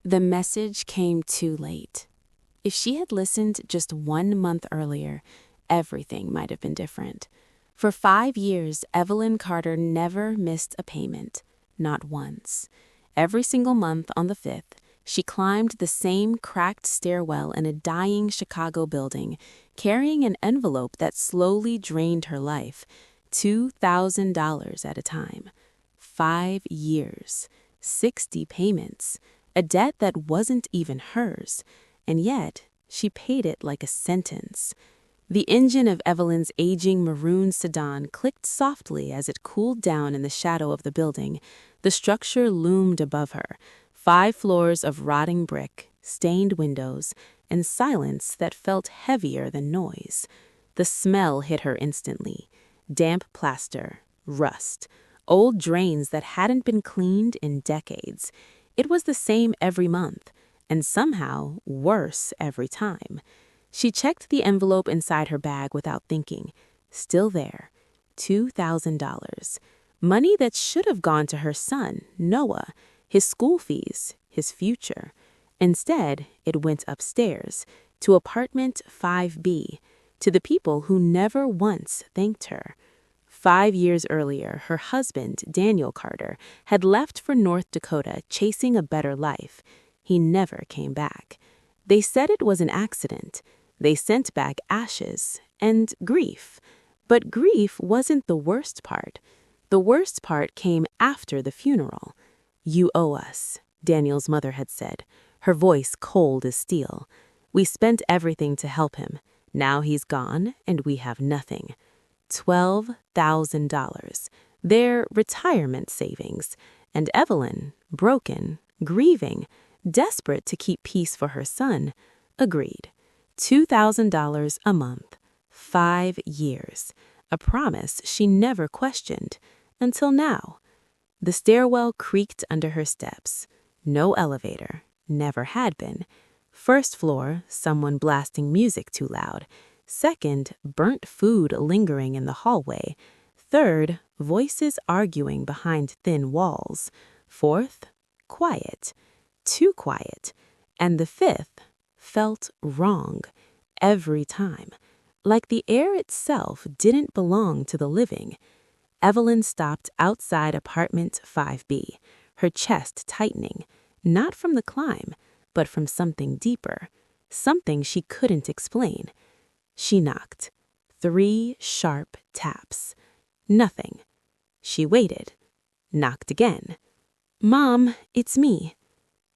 The message came too late. If she had listened just 1 month earlier, everything might have been different. For 5 years, Evelyn Carter never missed a payment, not once. Every single month on the 5th, she climbed the same cracked stairwell in a dying Chicago building, carrying an envelope that slowly drained her life, $2,000 at a time. 5 years, 60 payments, a debt that wasn't even hers, and yet she paid it like a sentence. The engine of Evelyn's aging maroon sedan clicked softly as it cooled down in the shadow of the building. The structure loomed above her, 5 floors of rotting brick, stained windows, and silence that felt heavier than noise. The smell hit her instantly. Damp plaster, rust, old drains that hadn't been cleaned in decades. It was the same every month, and somehow worse every time. She checked the envelope inside her bag without thinking. Still there, $2,000. Money that should have gone to her son, Noah, his school fees, his future. Instead, it went upstairs, to apartment 5B, to the people who never once thanked her. 5 years earlier, her husband, Daniel Carter, had left for North Dakota chasing a better life. He never came back. They said it was an accident. They sent back ashes and grief. But grief wasn't the worst part. The worst part came after the funeral. "You owe us," Daniel's mother had said, her voice cold as steel. "We spent everything to help him. Now he's gone, and we have nothing." $12,000, their retirement savings. And Evelyn, broken, grieving, desperate to keep peace for her son, agreed. $2,000 a month, 5 years, a promise she never questioned, until now. The stairwell creaked under her steps. No elevator, never had been. First floor, someone blasting music too loud. Second, burnt food lingering in the hallway. Third, voices arguing behind thin walls. Fourth, quiet. Too quiet. And the fifth felt wrong every time, like the air itself didn't belong to the living. Evelyn stopped outside apartment 5B, her chest tightening, not from the climb, but from something deeper, something she couldn't explain. She knocked. 3 sharp taps. Nothing. She waited. Knocked again. "Mom, it's me."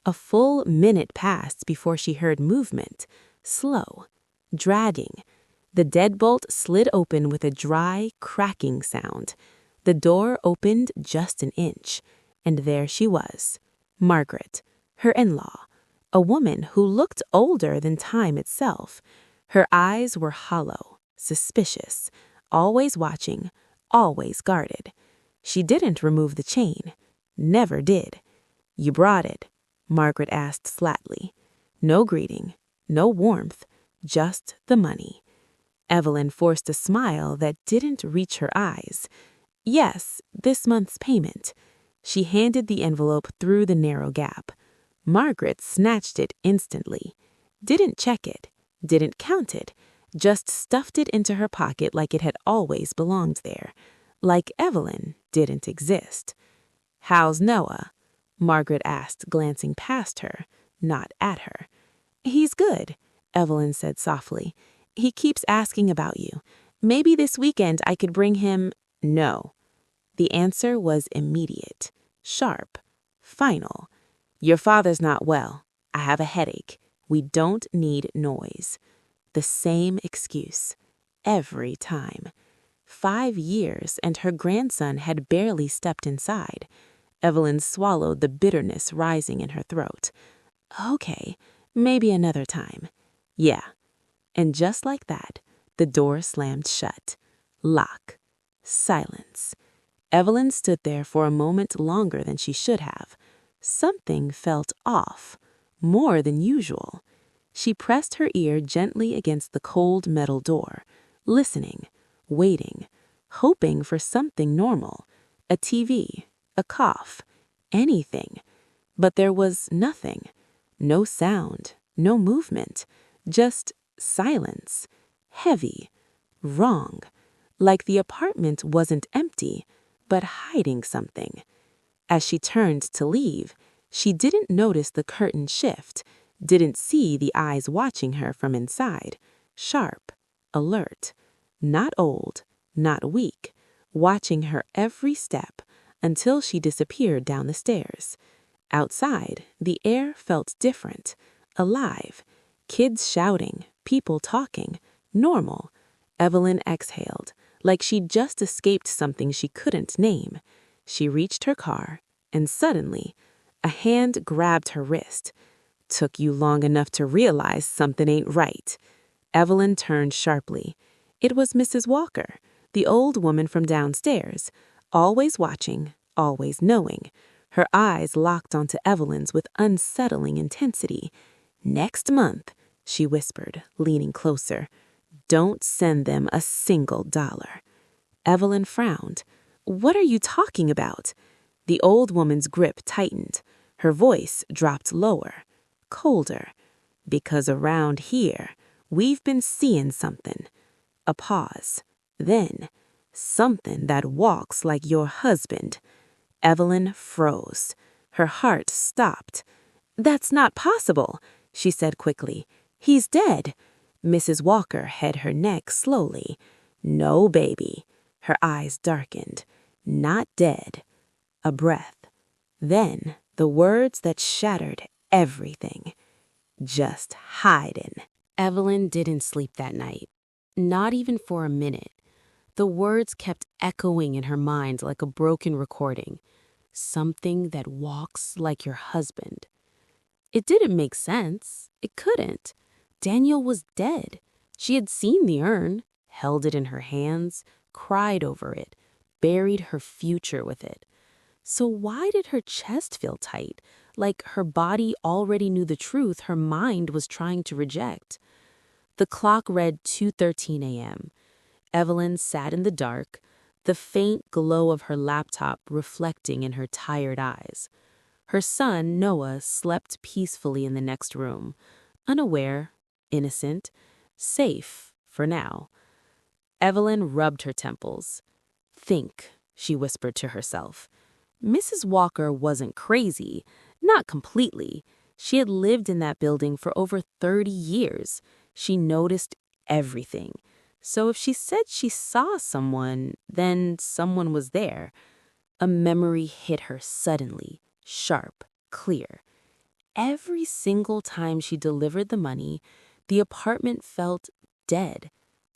A full minute passed before she heard movement, slow, dragging. The deadbolt slid open with a dry, cracking sound. The door opened just an inch, and there she was, Margaret, her in-law, a woman who looked older than time itself. Her eyes were hollow, suspicious, always watching, always guarded. She didn't remove the chain, never did. "You brought it?" Margaret asked flatly. No greeting, no warmth, just the money. Evelyn forced a smile that didn't reach her eyes. "Yes, this month's payment." She handed the envelope through the narrow gap. Margaret snatched it instantly. Didn't check it, didn't count it, just stuffed it into her pocket like it had always belonged there, like Evelyn didn't exist. "How's Noah?" Margaret asked, glancing past her, not at her. "He's good," Evelyn said softly. "He keeps asking about you. Maybe this weekend I could bring him—" "No." The answer was immediate, sharp, final. "Your father's not well. I have a headache. We don't need noise." The same excuse. Every time. 5 years, and her grandson had barely stepped inside. Evelyn swallowed the bitterness rising in her throat. "Okay, maybe another time." "Yeah." And just like that, the door slammed shut. Lock. Silence. Evelyn stood there for a moment longer than she should have. Something felt off, more than usual. She pressed her ear gently against the cold metal door, listening, waiting, hoping for something normal, a TV, a cough, anything. But there was nothing. No sound, no movement, just silence. Heavy, wrong, like the apartment wasn't empty, but hiding something. As she turned to leave, she didn't notice the curtain shift, didn't see the eyes watching her from inside, sharp, alert, not old, not weak, watching her every step until she disappeared down the stairs. Outside, the air felt different, alive. Kids shouting, people talking, normal. Evelyn exhaled, like she'd just escaped something she couldn't name. She reached her car, and suddenly, a hand grabbed her wrist. Took you long enough to realize something ain't right. Evelyn turned sharply. It was Mrs. Walker, the old woman from downstairs, always watching, always knowing. Her eyes locked onto Evelyn's with unsettling intensity. "Next month," she whispered, leaning closer. "Don't send them a single dollar." Evelyn frowned. "What are you talking about?" The old woman's grip tightened. Her voice dropped lower, colder. "Because around here, we've been seeing something." A pause. Then, "Something that walks like your husband." Evelyn froze. Her heart stopped. "That's not possible," she said quickly. "He's dead." Mrs. Walker held her neck slowly. "No, baby." Her eyes darkened. "Not dead." A breath. Then the words that shattered everything. "Just hiding." Evelyn didn't sleep that night. Not even for a minute. The words kept echoing in her mind like a broken recording. Something that walks like your husband. It didn't make sense. It couldn't. Daniel was dead. She had seen the urn, held it in her hands, cried over it, buried her future with it. So why did her chest feel tight, like her body already knew the truth her mind was trying to reject? The clock read 2:13 a.m. Evelyn sat in the dark, the faint glow of her laptop reflecting in her tired eyes. Her son, Noah, slept peacefully in the next room, unaware, innocent, safe for now. Evelyn rubbed her temples. "Think," she whispered to herself. Mrs. Walker wasn't crazy, not completely. She had lived in that building for over 30 years. She noticed everything. So if she said she saw someone, then someone was there. A memory hit her suddenly, sharp, clear. Every single time she delivered the money, the apartment felt dead,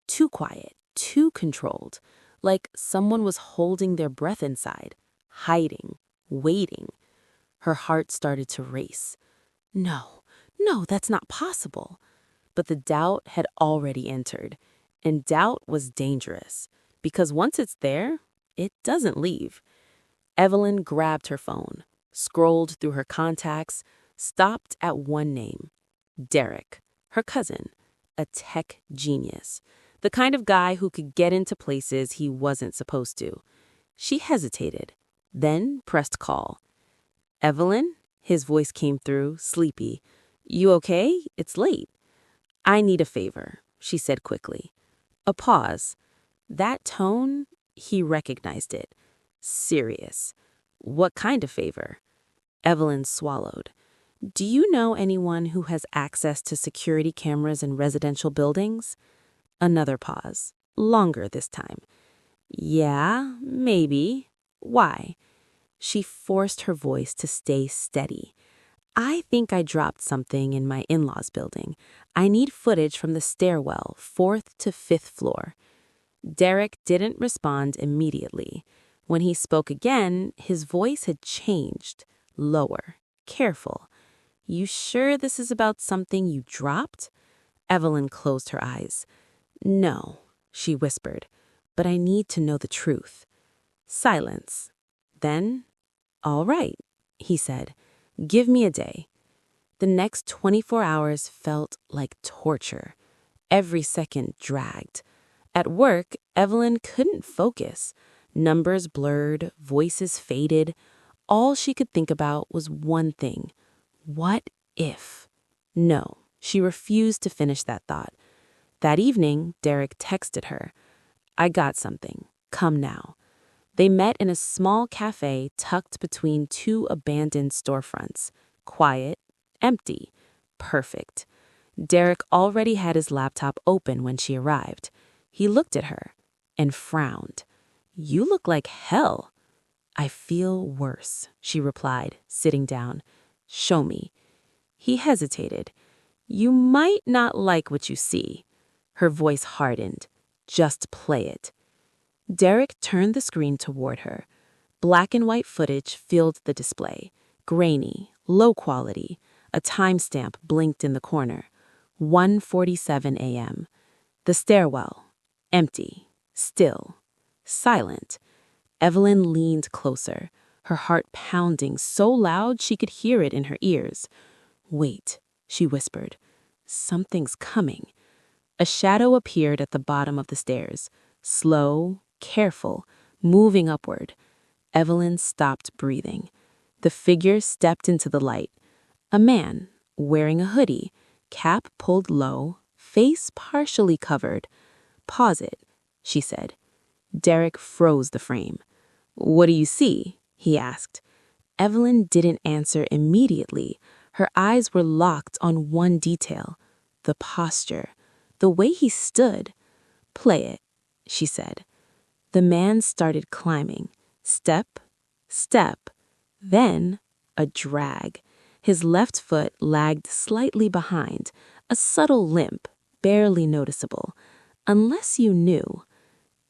too quiet, too controlled, like someone was holding their breath inside, hiding, waiting. Her heart started to race. No, that's not possible. But the doubt had already entered, and doubt was dangerous, because once it's there, it doesn't leave. Evelyn grabbed her phone, scrolled through her contacts, stopped at one name. Derek, her cousin, a tech genius, the kind of guy who could get into places he wasn't supposed to. She hesitated, then pressed call. "Evelyn?" His voice came through, sleepy. "You okay? It's late." "I need a favor," she said quickly. A pause. That tone, he recognized it. Serious. "What kind of favor?" Evelyn swallowed. "Do you know anyone who has access to security cameras in residential buildings?" Another pause. Longer this time. "Yeah, maybe. Why?" She forced her voice to stay steady. "I think I dropped something in my in-laws building. I need footage from the stairwell, 4th to 5th floor." Derek didn't respond immediately. When he spoke again, his voice had changed, lower, careful. "You sure this is about something you dropped?" Evelyn closed her eyes. "No," she whispered, "but I need to know the truth." Silence. Then, "All right," he said. "Give me a day." The next 24 hours felt like torture. Every second dragged. At work, Evelyn couldn't focus. Numbers blurred, voices faded. All she could think about was one thing. What If. No, she refused to finish that thought. That evening, Derek texted her, "I got something. Come now." They met in a small cafe tucked between two abandoned storefronts. Quiet, empty, perfect. Derek already had his laptop open when she arrived. He looked at her and frowned. "You look like hell." "I feel worse," she replied, sitting down. "Show me." He hesitated. "You might not like what you see." Her voice hardened. "Just play it." Derek turned the screen toward her. Black and white footage filled the display. Grainy, low quality. A timestamp blinked in the corner. 1:47 a.m. The stairwell. Empty. Still. Silent. Evelyn leaned closer, her heart pounding so loud she could hear it in her ears. "Wait," she whispered. "Something's coming." A shadow appeared at the bottom of the stairs. Slow, careful, moving upward. Evelyn stopped breathing. The figure stepped into the light. A man, wearing a hoodie, cap pulled low, face partially covered. "Pause it," she said. Derek froze the frame. "What do you see?" he asked. Evelyn didn't answer immediately. Her eyes were locked on one detail, the posture, the way he stood. "Play it," she said. The man started climbing, step, step, then a drag. His left foot lagged slightly behind, a subtle limp, barely noticeable. Unless you knew.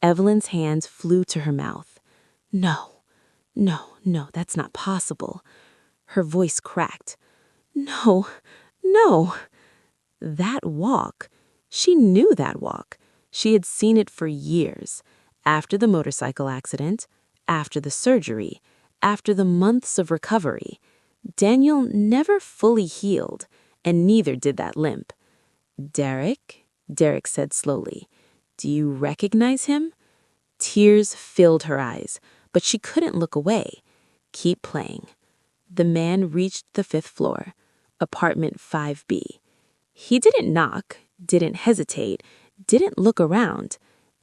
Evelyn's hands flew to her mouth. "No, no, that's not possible." Her voice cracked. "No, no." That walk. She knew that walk. She had seen it for years. After the motorcycle accident, after the surgery, after the months of recovery. Daniel never fully healed, and neither did that limp. Derek said slowly. "Do you recognize him?" Tears filled her eyes, but she couldn't look away. "Keep playing." The man reached the 5th floor, apartment 5B. He didn't knock, didn't hesitate, didn't look around.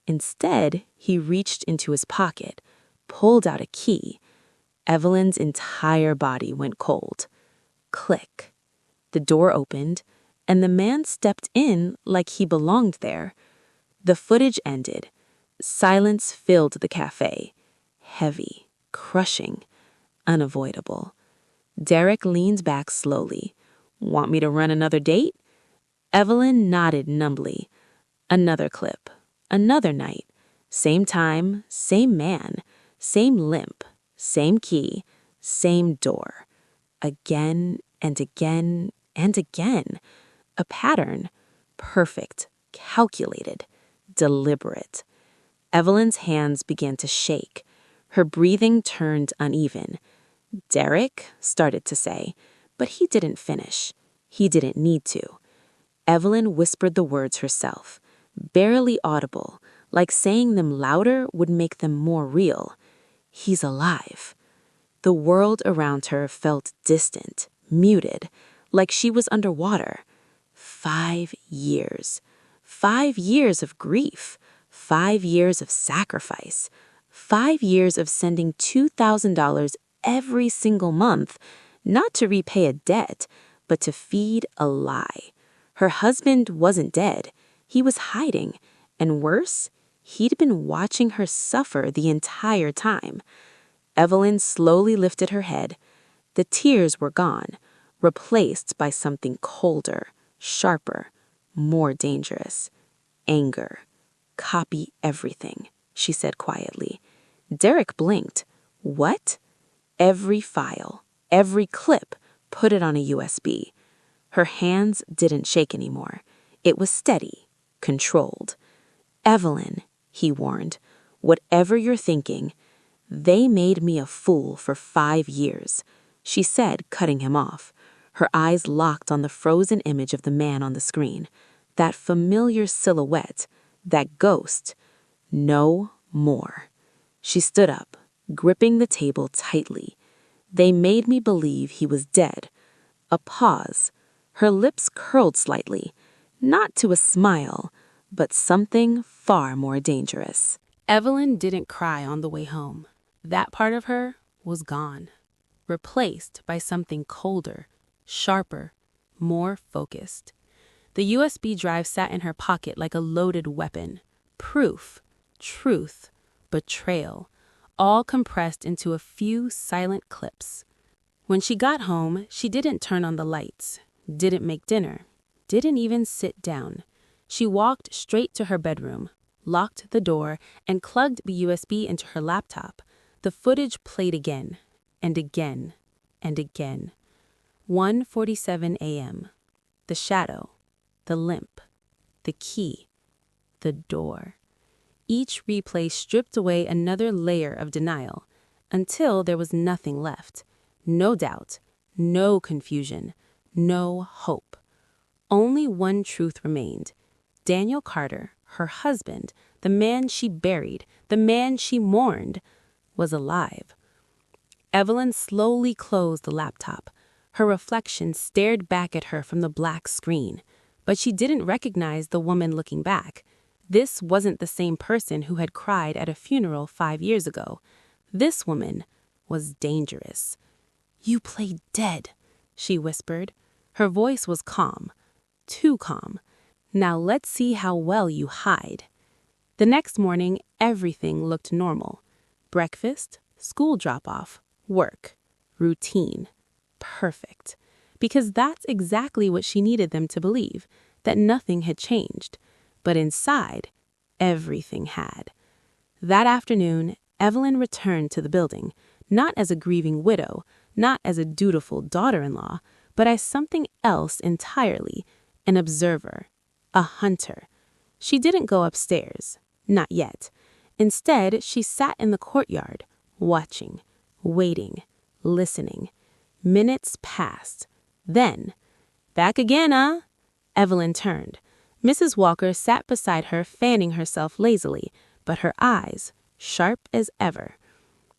Instead, he reached into his pocket, pulled out a key. Evelyn's entire body went cold. Click. The door opened, and the man stepped in like he belonged there. The footage ended. Silence filled the cafe. Heavy, crushing, unavoidable. Derek leaned back slowly. "Want me to run another date?" Evelyn nodded numbly. Another clip. Another night. Same time, same man, same limp, same key, same door. Again and again and again. A pattern. Perfect, calculated, deliberate. Evelyn's hands began to shake. Her breathing turned uneven. "Derek," started to say, but he didn't finish. He didn't need to. Evelyn whispered the words herself, barely audible, like saying them louder would make them more real. "He's alive." The world around her felt distant, muted, like she was underwater. 5 years. 5 years of grief. 5 years of sacrifice. 5 years of sending $2,000 every single month, not to repay a debt, but to feed a lie. Her husband wasn't dead. He was hiding. And worse, he'd been watching her suffer the entire time. Evelyn slowly lifted her head. The tears were gone, replaced by something colder, sharper, more dangerous. Anger. "Copy everything," she said quietly. Derek blinked. "What?" "Every file, every clip, put it on a USB." Her hands didn't shake anymore. It was steady, controlled. "Evelyn," he warned, "whatever you're thinking, they made me a fool for 5 years," she said, cutting him off. Her eyes locked on the frozen image of the man on the screen. That familiar silhouette, that ghost. No more. She stood up, gripping the table tightly. "They made me believe he was dead." A pause. Her lips curled slightly, not to a smile, but something far more dangerous. Evelyn didn't cry on the way home. That part of her was gone, replaced by something colder, sharper, more focused. The USB drive sat in her pocket like a loaded weapon. Proof, truth, betrayal, all compressed into a few silent clips. When she got home, she didn't turn on the lights, didn't make dinner, didn't even sit down. She walked straight to her bedroom, locked the door, and plugged the USB into her laptop. The footage played again, and again, and again. 1:47 a.m. The shadow, the limp, the key, the door. Each replay stripped away another layer of denial, until there was nothing left. No doubt, no confusion, no hope. Only one truth remained. Daniel Carter, her husband, the man she buried, the man she mourned, was alive. Evelyn slowly closed the laptop. Her reflection stared back at her from the black screen, but she didn't recognize the woman looking back. This wasn't the same person who had cried at a funeral 5 years ago. This woman was dangerous. "You play dead," she whispered. Her voice was calm, too calm. "Now let's see how well you hide." The next morning, everything looked normal. Breakfast, school drop-off, work, routine. Perfect. Because that's exactly what she needed them to believe, that nothing had changed. But inside, everything had. That afternoon, Evelyn returned to the building, not as a grieving widow, not as a dutiful daughter-in-law, but as something else entirely, an observer, a hunter. She didn't go upstairs, not yet. Instead, she sat in the courtyard, watching, waiting, listening. Minutes passed. Then, "Back again, huh?" Evelyn turned. Mrs. Walker sat beside her, fanning herself lazily, but her eyes sharp as ever.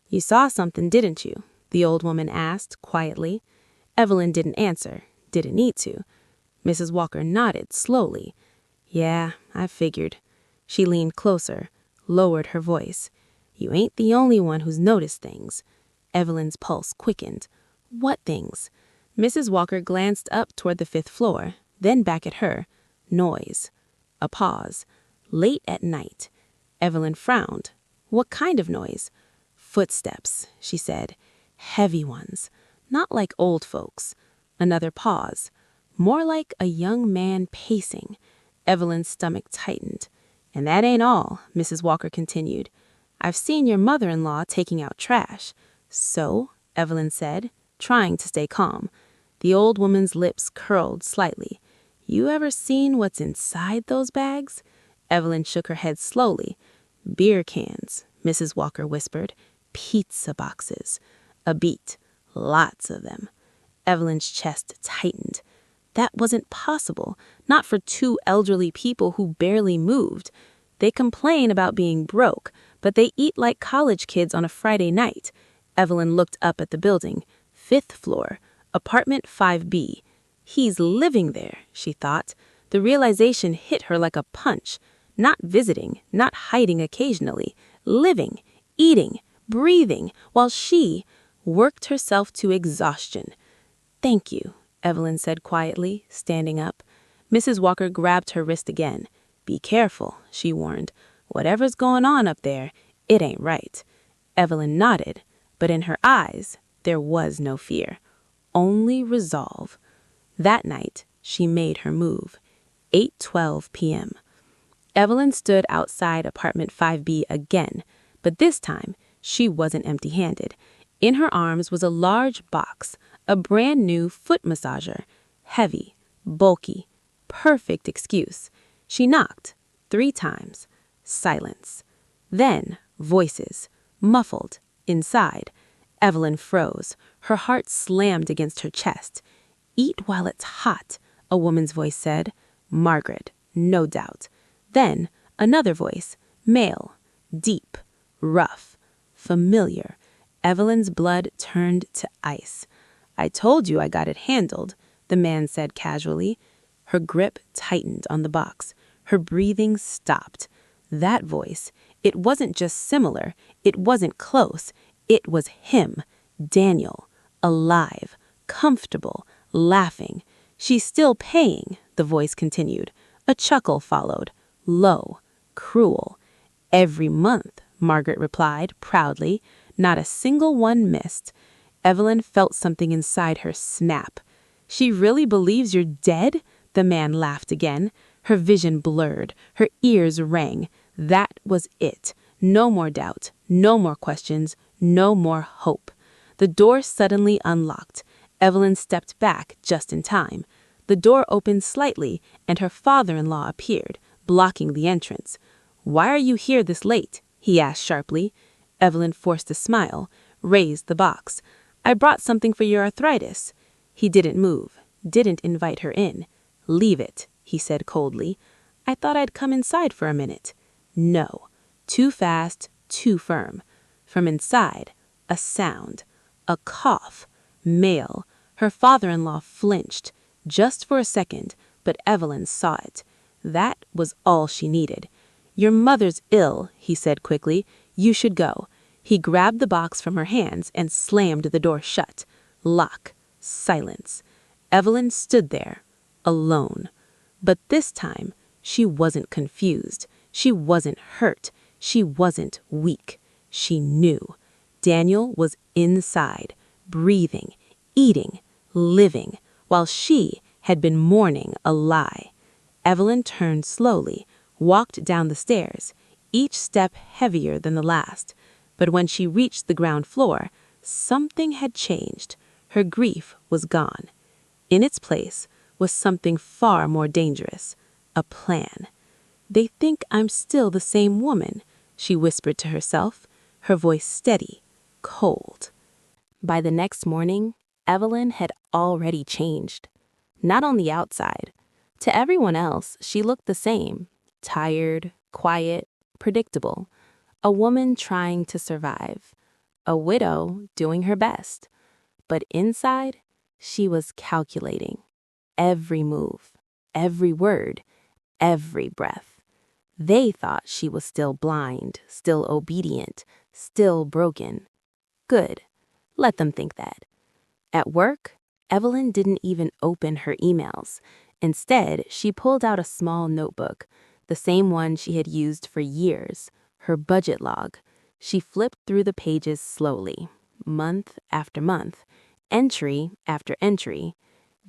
"You saw something, didn't you?" the old woman asked quietly. Evelyn didn't answer, didn't need to. Mrs. Walker nodded slowly. "Yeah, I figured." She leaned closer, lowered her voice. "You ain't the only one who's noticed things." Evelyn's pulse quickened. "What things?" Mrs. Walker glanced up toward the 5th floor, then back at her. Noise. A pause. Late at night. Evelyn frowned. "What kind of noise?" "Footsteps," she said. "Heavy ones. Not like old folks." Another pause. "More like a young man pacing." Evelyn's stomach tightened. "And that ain't all," Mrs. Walker continued. "I've seen your mother-in-law taking out trash." "So?" Evelyn said, trying to stay calm. The old woman's lips curled slightly. "You ever seen what's inside those bags?" Evelyn shook her head slowly. "Beer cans," Mrs. Walker whispered. "Pizza boxes. A beat. Lots of them." Evelyn's chest tightened. That wasn't possible, not for two elderly people who barely moved. They complain about being broke, but they eat like college kids on a Friday night. Evelyn looked up at the building. 5th floor, apartment 5B. He's living there, she thought. The realization hit her like a punch. Not visiting, not hiding occasionally. Living, eating, breathing, while she worked herself to exhaustion. "Thank you," Evelyn said quietly, standing up. Mrs. Walker grabbed her wrist again. "Be careful," she warned. "Whatever's going on up there, it ain't right." Evelyn nodded, but in her eyes, there was no fear. Only resolve. That night, she made her move. 8:12 p.m. Evelyn stood outside apartment 5B again, but this time, she wasn't empty-handed. In her arms was a large box, a brand new foot massager. Heavy, bulky, perfect excuse. She knocked 3 times. Silence. Then, voices, muffled, inside. Evelyn froze. Her heart slammed against her chest. "Eat while it's hot," a woman's voice said. Margaret, no doubt. Then, another voice, male, deep, rough, familiar. Evelyn's blood turned to ice. "I told you I got it handled." the man said casually. Her grip tightened on the box. Her breathing stopped. That voice, it wasn't just similar, it wasn't close. It was him, Daniel, alive, comfortable, laughing. She's still paying, the voice continued. A chuckle followed, low, cruel. Every month, Margaret replied proudly. Not a single one missed. Evelyn felt something inside her snap. She really believes you're dead? The man laughed again. Her vision blurred. Her ears rang. That was it. No more doubt. No more questions. No more hope. The door suddenly unlocked. Evelyn stepped back just in time. The door opened slightly, and her father-in-law appeared, blocking the entrance. "Why are you here this late?" he asked sharply. Evelyn forced a smile, raised the box. "I brought something for your arthritis." He didn't move, didn't invite her in. "Leave it," he said coldly. "I thought I'd come inside for a minute." No. Too fast, too firm. From inside, a sound. A cough. Male. Her father-in-law flinched. Just for a second, but Evelyn saw it. That was all she needed. "Your mother's ill," he said quickly. "You should go." He grabbed the box from her hands and slammed the door shut. Lock. Silence. Evelyn stood there, alone. But this time, she wasn't confused. She wasn't hurt. She wasn't weak. She knew. Daniel was inside, breathing, eating, living, while she had been mourning a lie. Evelyn turned slowly, walked down the stairs, each step heavier than the last. But when she reached the ground floor, something had changed. Her grief was gone. In its place was something far more dangerous, a plan. "They think I'm still the same woman," she whispered to herself, her voice steady, cold. By the next morning, Evelyn had already changed. Not on the outside. To everyone else, she looked the same, tired, quiet, predictable. A woman trying to survive. A widow doing her best. But inside, she was calculating. Every move, every word, every breath. They thought she was still blind, still obedient, still broken. Good. Let them think that. At work, Evelyn didn't even open her emails. Instead, she pulled out a small notebook, the same one she had used for years, her budget log. She flipped through the pages slowly, month after month, entry after entry.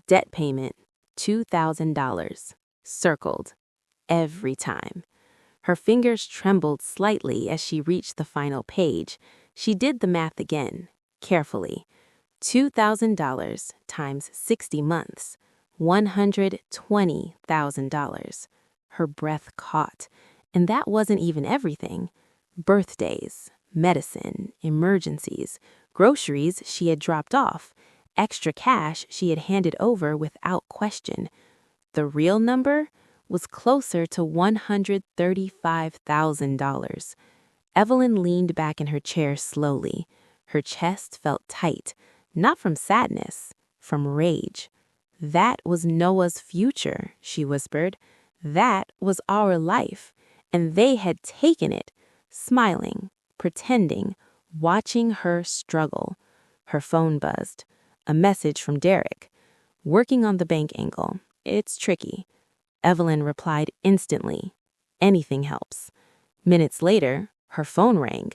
Debt payment, $2,000, circled, every time. Her fingers trembled slightly as she reached the final page. She did the math again, carefully. $2,000 times 60 months, $120,000. Her breath caught. And that wasn't even everything. Birthdays, medicine, emergencies, groceries she had dropped off, extra cash she had handed over without question. The real number was closer to $135,000. Evelyn leaned back in her chair slowly. Her chest felt tight, not from sadness, from rage. "That was Noah's future," she whispered. "That was our life, and they had taken it," smiling, pretending, watching her struggle. Her phone buzzed. A message from Derek. "Working on the bank angle. It's tricky." Evelyn replied instantly. Anything helps. Minutes later, her phone rang.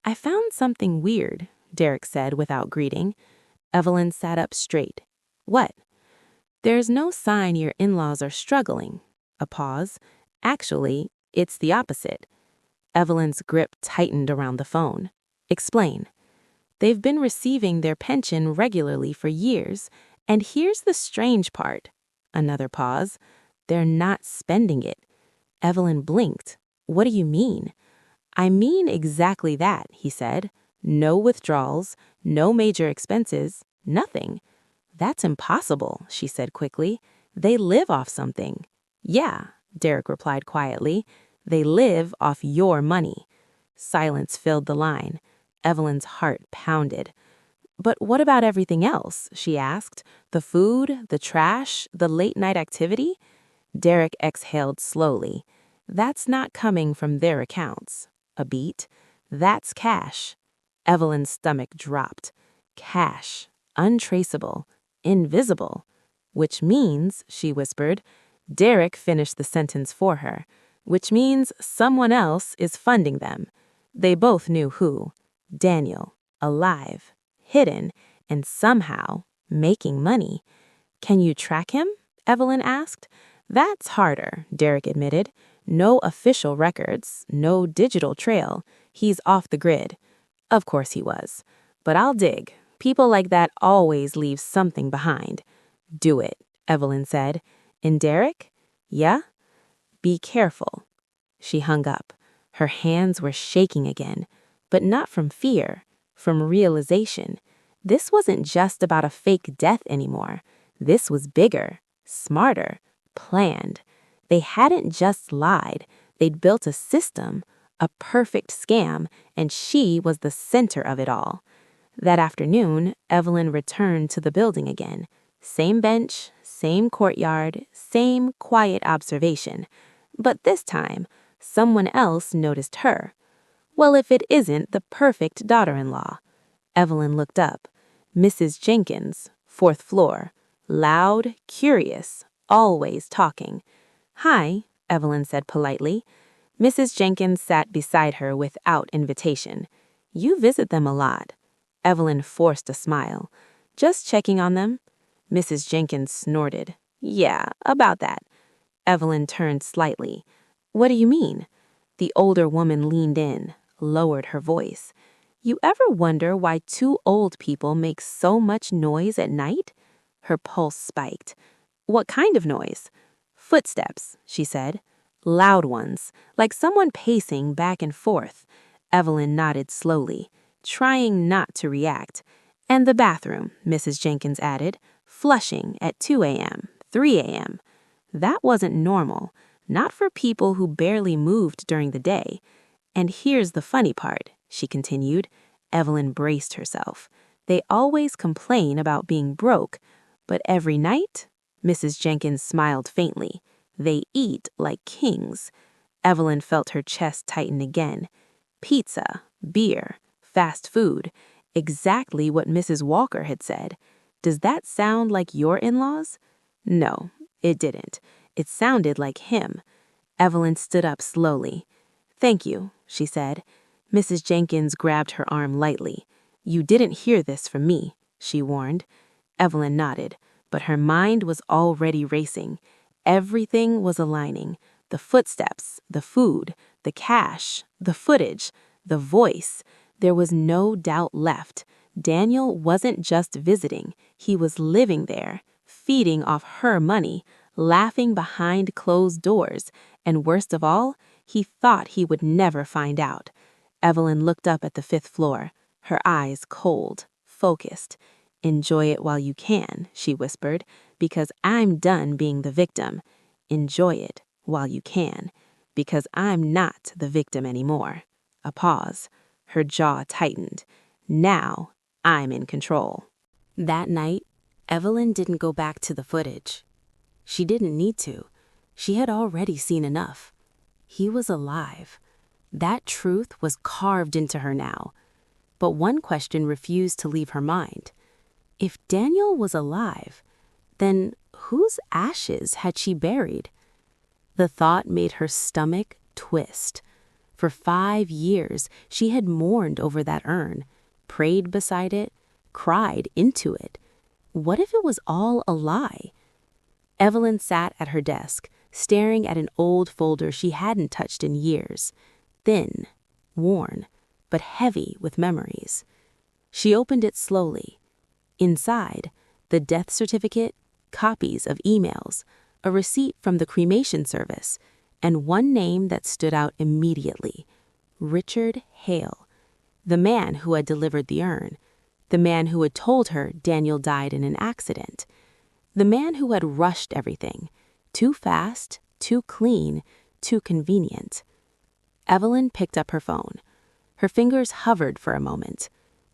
"I found something weird," Derek said without greeting. Evelyn sat up straight. "What?" "There's no sign your in-laws are struggling." A pause. "Actually, it's the opposite." Evelyn's grip tightened around the phone. "Explain." "They've been receiving their pension regularly for years, and here's the strange part." Another pause. "They're not spending it." Evelyn blinked. "What do you mean?" "I mean exactly that," he said. "No withdrawals, no major expenses, nothing." "That's impossible," she said quickly. "They live off something." "Yeah," Derek replied quietly. "They live off your money." Silence filled the line. Evelyn's heart pounded. But what about everything else? She asked. The food, the trash, the late-night activity? Derek exhaled slowly. That's not coming from their accounts. A beat. That's cash. Evelyn's stomach dropped. Cash. Untraceable. Invisible. Which means, she whispered. Derek finished the sentence for her. Which means someone else is funding them. They both knew who. Daniel. Alive. Hidden. And somehow making money. Can you track him? Evelyn asked. That's harder, Derek admitted. No official records, no digital trail. He's off the grid. Of course he was. But I'll dig. People like that always leave something behind. Do it, Evelyn said. And Derek? Yeah? Be careful. She hung up. Her hands were shaking again, but not from fear, from realization. This wasn't just about a fake death anymore. This was bigger, smarter, planned. They hadn't just lied. They'd built a system, a perfect scam, and she was the center of it all. That afternoon, Evelyn returned to the building again. Same bench, same courtyard, same quiet observation. But this time, someone else noticed her. Well, if it isn't the perfect daughter-in-law. Evelyn looked up. Mrs. Jenkins, 4th floor. Loud, curious, always talking. Hi, Evelyn said politely. Mrs. Jenkins sat beside her without invitation. You visit them a lot. Evelyn forced a smile. Just checking on them? Mrs. Jenkins snorted. Yeah, about that. Evelyn turned slightly. What do you mean? The older woman leaned in, lowered her voice. You ever wonder why two old people make so much noise at night? Her pulse spiked. What kind of noise? Footsteps, she said. Loud ones, like someone pacing back and forth. Evelyn nodded slowly, trying not to react. And the bathroom, Mrs. Jenkins added, flushing at 2 a.m., 3 a.m. That wasn't normal, not for people who barely moved during the day. And here's the funny part, she continued. Evelyn braced herself. They always complain about being broke, but every night, Mrs. Jenkins smiled faintly, they eat like kings. Evelyn felt her chest tighten again. Pizza, beer, fast food, exactly what Mrs. Walker had said. Does that sound like your in-laws? No, it didn't. It sounded like him. Evelyn stood up slowly. Thank you, she said. Mrs. Jenkins grabbed her arm lightly. You didn't hear this from me, she warned. Evelyn nodded, but her mind was already racing. Everything was aligning. The footsteps, the food, the cash, the footage, the voice. There was no doubt left. Daniel wasn't just visiting. He was living there, feeding off her money, laughing behind closed doors, and worst of all, he thought he would never find out. Evelyn looked up at the 5th floor, her eyes cold, focused. Enjoy it while you can, she whispered, because I'm done being the victim. Enjoy it while you can, because I'm not the victim anymore. A pause. Her jaw tightened. Now I'm in control. That night, Evelyn didn't go back to the footage. She didn't need to. She had already seen enough. He was alive. That truth was carved into her now. But one question refused to leave her mind. If Daniel was alive, then whose ashes had she buried? The thought made her stomach twist. For 5 years, she had mourned over that urn, prayed beside it, cried into it. What if it was all a lie? Evelyn sat at her desk, staring at an old folder she hadn't touched in years. Thin, worn, but heavy with memories. She opened it slowly. Inside, the death certificate, copies of emails, a receipt from the cremation service, and one name that stood out immediately. Richard Hale, the man who had delivered the urn, the man who had told her Daniel died in an accident, the man who had rushed everything, too fast, too clean, too convenient. Evelyn picked up her phone. Her fingers hovered for a moment.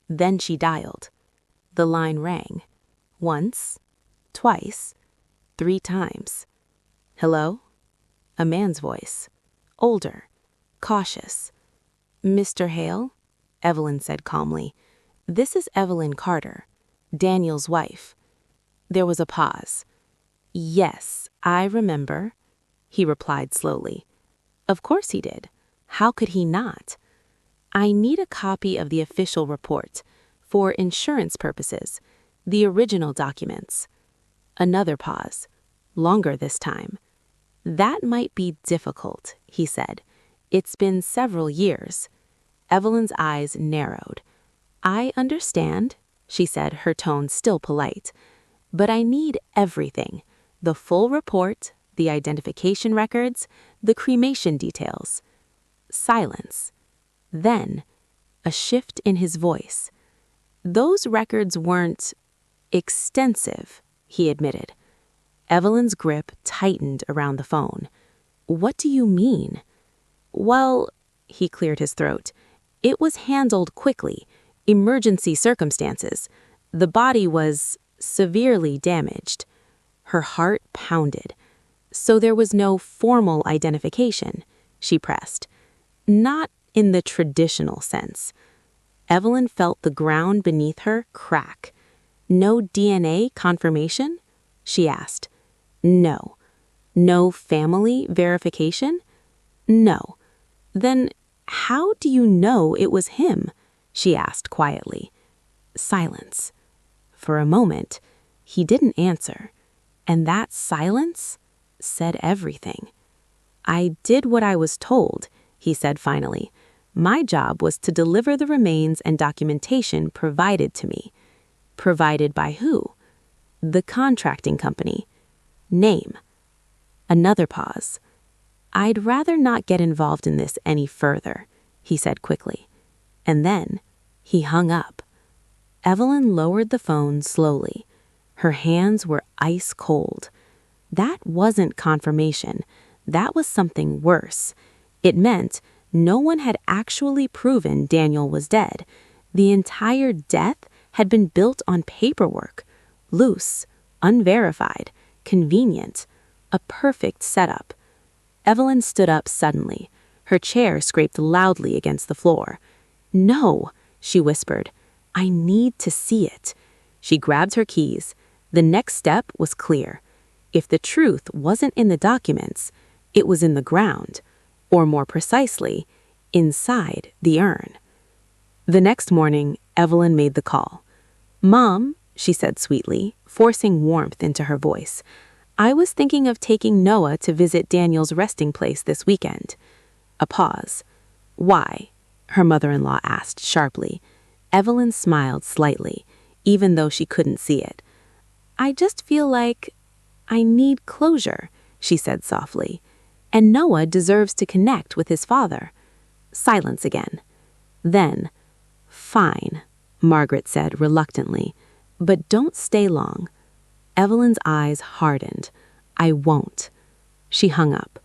Then she dialed. The line rang. Once, twice, 3 times. "Hello?" A man's voice. Older, cautious. "Mr. Hale?" Evelyn said calmly. "This is Evelyn Carter, Daniel's wife." There was a pause. "Yes, I remember," he replied slowly. Of course he did. How could he not? "I need a copy of the official report, for insurance purposes, the original documents." Another pause, longer this time. "That might be difficult," he said. "It's been several years." Evelyn's eyes narrowed. "I understand," she said, her tone still polite. "But I need everything. The full report, the identification records, the cremation details." Silence. Then, a shift in his voice. "Those records weren't extensive," he admitted. Evelyn's grip tightened around the phone. "What do you mean?" "Well," he cleared his throat, "it was handled quickly. Emergency circumstances. The body was severely damaged." Her heart pounded. "So there was no formal identification," she pressed. "Not in the traditional sense." Evelyn felt the ground beneath her crack. "No DNA confirmation?" she asked. "No." "No family verification?" "No." "Then how do you know it was him?" she asked quietly. Silence. For a moment, he didn't answer, and that silence said everything. "I did what I was told," he said finally. "My job was to deliver the remains and documentation provided to me." "Provided by who?" "The contracting company." "Name?" Another pause. "I'd rather not get involved in this any further," he said quickly. And then he hung up. Evelyn lowered the phone slowly. Her hands were ice cold. That wasn't confirmation. That was something worse. It meant no one had actually proven Daniel was dead. The entire death had been built on paperwork. Loose, unverified, convenient. A perfect setup. Evelyn stood up suddenly. Her chair scraped loudly against the floor. "No," she whispered. "I need to see it." She grabbed her keys. The next step was clear. If the truth wasn't in the documents, it was in the ground, or more precisely, inside the urn. The next morning, Evelyn made the call. "Mom," she said sweetly, forcing warmth into her voice, "I was thinking of taking Noah to visit Daniel's resting place this weekend." A pause. "Why?" her mother-in-law asked sharply. Evelyn smiled slightly, even though she couldn't see it. "I just feel like I need closure," she said softly. "And Noah deserves to connect with his father." Silence again. Then, "Fine," Margaret said reluctantly, "but don't stay long." Evelyn's eyes hardened. "I won't." She hung up.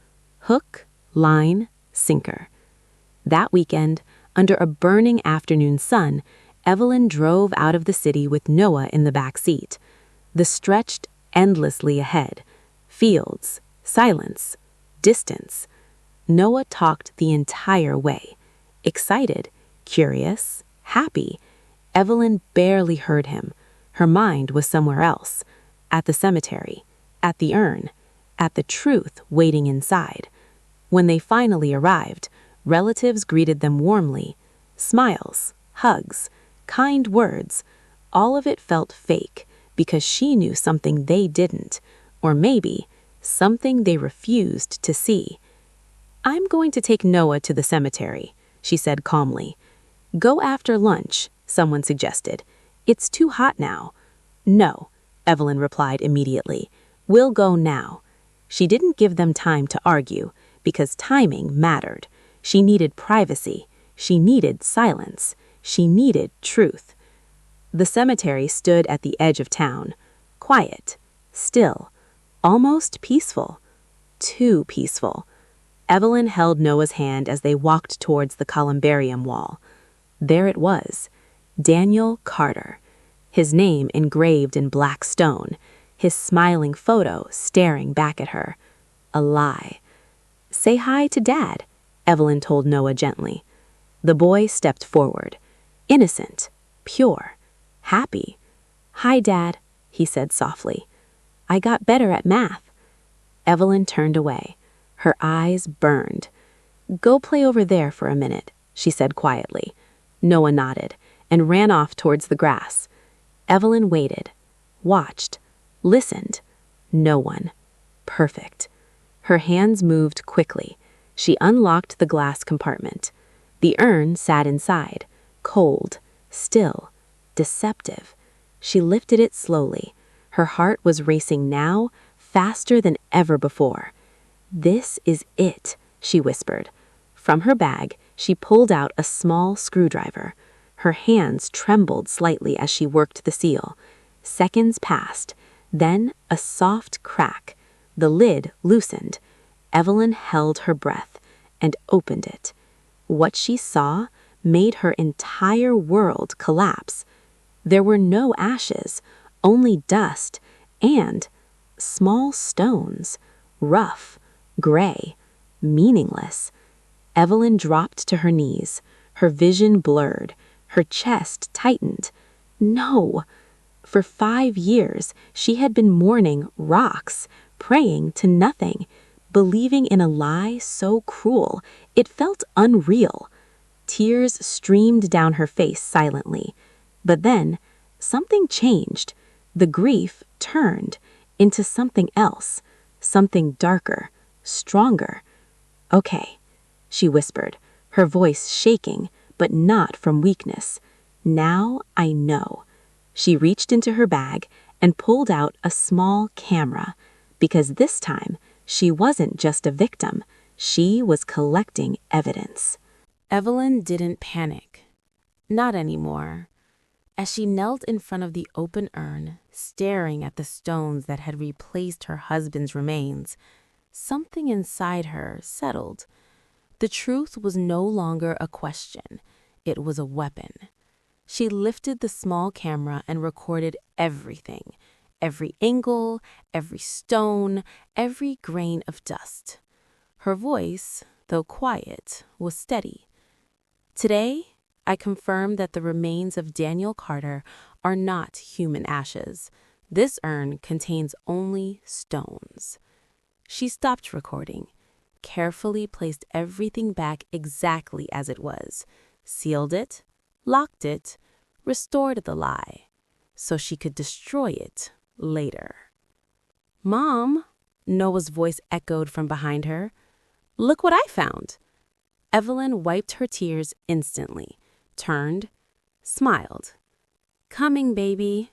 Hook, line, sinker. That weekend, under a burning afternoon sun, Evelyn drove out of the city with Noah in the back seat. The stretched endlessly ahead. Fields, silence, distance. Noah talked the entire way. Excited, curious, happy. Evelyn barely heard him. Her mind was somewhere else. At the cemetery, at the urn, at the truth waiting inside. When they finally arrived, relatives greeted them warmly. Smiles, hugs, kind words. All of it felt fake because she knew something they didn't, or maybe something they refused to see. "I'm going to take Noah to the cemetery," she said calmly. "Go after lunch," someone suggested. "It's too hot now." "No," Evelyn replied immediately. "We'll go now." She didn't give them time to argue, because timing mattered. She needed privacy. She needed silence. She needed truth. The cemetery stood at the edge of town. Quiet, still, almost peaceful. Too peaceful. Evelyn held Noah's hand as they walked towards the columbarium wall. There it was. Daniel Carter. his name engraved in black stone, his smiling photo staring back at her. A lie. "Say hi to Dad," Evelyn told Noah gently. The boy stepped forward. Innocent, pure, happy. "Hi, Dad," he said softly. "I got better at math." Evelyn turned away. Her eyes burned. "Go play over there for a minute," she said quietly. Noah nodded and ran off towards the grass. Evelyn waited, watched, listened. No one. Perfect. Her hands moved quickly. She unlocked the glass compartment. The urn sat inside, cold, still, deceptive. She lifted it slowly. Her heart was racing now, faster than ever before. "This is it," she whispered. From her bag, she pulled out a small screwdriver. Her hands trembled slightly as she worked the seal. Seconds passed, then a soft crack. The lid loosened. Evelyn held her breath and opened it. What she saw made her entire world collapse. There were no ashes, only dust and small stones, rough, gray, meaningless. Evelyn dropped to her knees, her vision blurred, her chest tightened. No! For 5 years, she had been mourning rocks, praying to nothing, believing in a lie so cruel it felt unreal. Tears streamed down her face silently. But then, something changed. The grief turned into something else, something darker, stronger. "Okay," she whispered, her voice shaking, but not from weakness. "Now I know." She reached into her bag and pulled out a small camera, because this time she wasn't just a victim. She was collecting evidence. Evelyn didn't panic. Not anymore. As she knelt in front of the open urn, staring at the stones that had replaced her husband's remains, something inside her settled. The truth was no longer a question. It was a weapon. She lifted the small camera and recorded everything. Every angle, every stone, every grain of dust. Her voice, though quiet, was steady. "Today, I confirm that the remains of Daniel Carter are not human ashes. This urn contains only stones." She stopped recording, carefully placed everything back exactly as it was, sealed it, locked it, restored the lie, so she could destroy it later. "Mom," Noah's voice echoed from behind her. "Look what I found." Evelyn wiped her tears instantly, turned, smiled. "Coming, baby."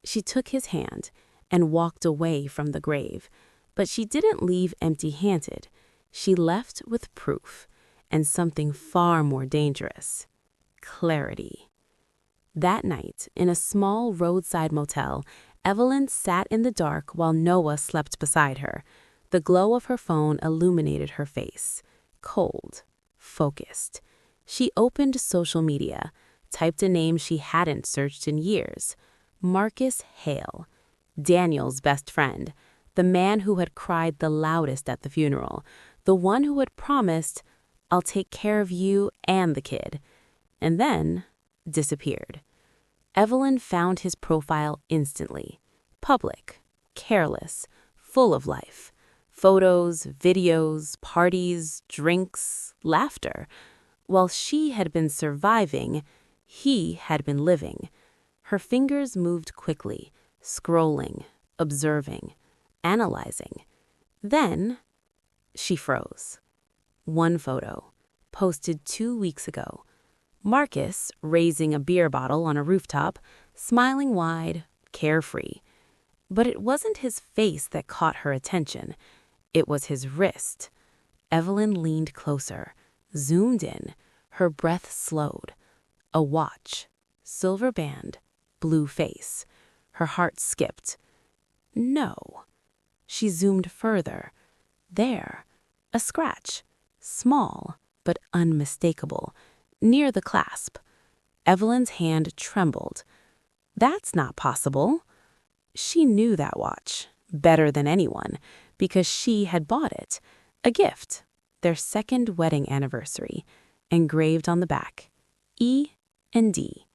She took his hand and walked away from the grave, but she didn't leave empty-handed. She left with proof, and something far more dangerous: clarity. That night, in a small roadside motel, Evelyn sat in the dark while Noah slept beside her. The glow of her phone illuminated her face, cold, focused. She opened social media, typed a name she hadn't searched in years: Marcus Hale, Daniel's best friend, the man who had cried the loudest at the funeral, the one who had promised, "I'll take care of you and the kid," and then disappeared. Evelyn found his profile instantly. Public, careless, full of life. Photos, videos, parties, drinks, laughter. While she had been surviving, he had been living. Her fingers moved quickly, scrolling, observing, analyzing. Then she froze. One photo, posted 2 weeks ago. Marcus raising a beer bottle on a rooftop, smiling wide, carefree. But it wasn't his face that caught her attention. It was his wrist. Evelyn leaned closer, zoomed in, her breath slowed. A watch, silver band, blue face. Her heart skipped. No. She zoomed further. There, a scratch, small but unmistakable, near the clasp. Evelyn's hand trembled. That's not possible. She knew that watch better than anyone because she had bought it. A gift, their second wedding anniversary, engraved on the back. E and D.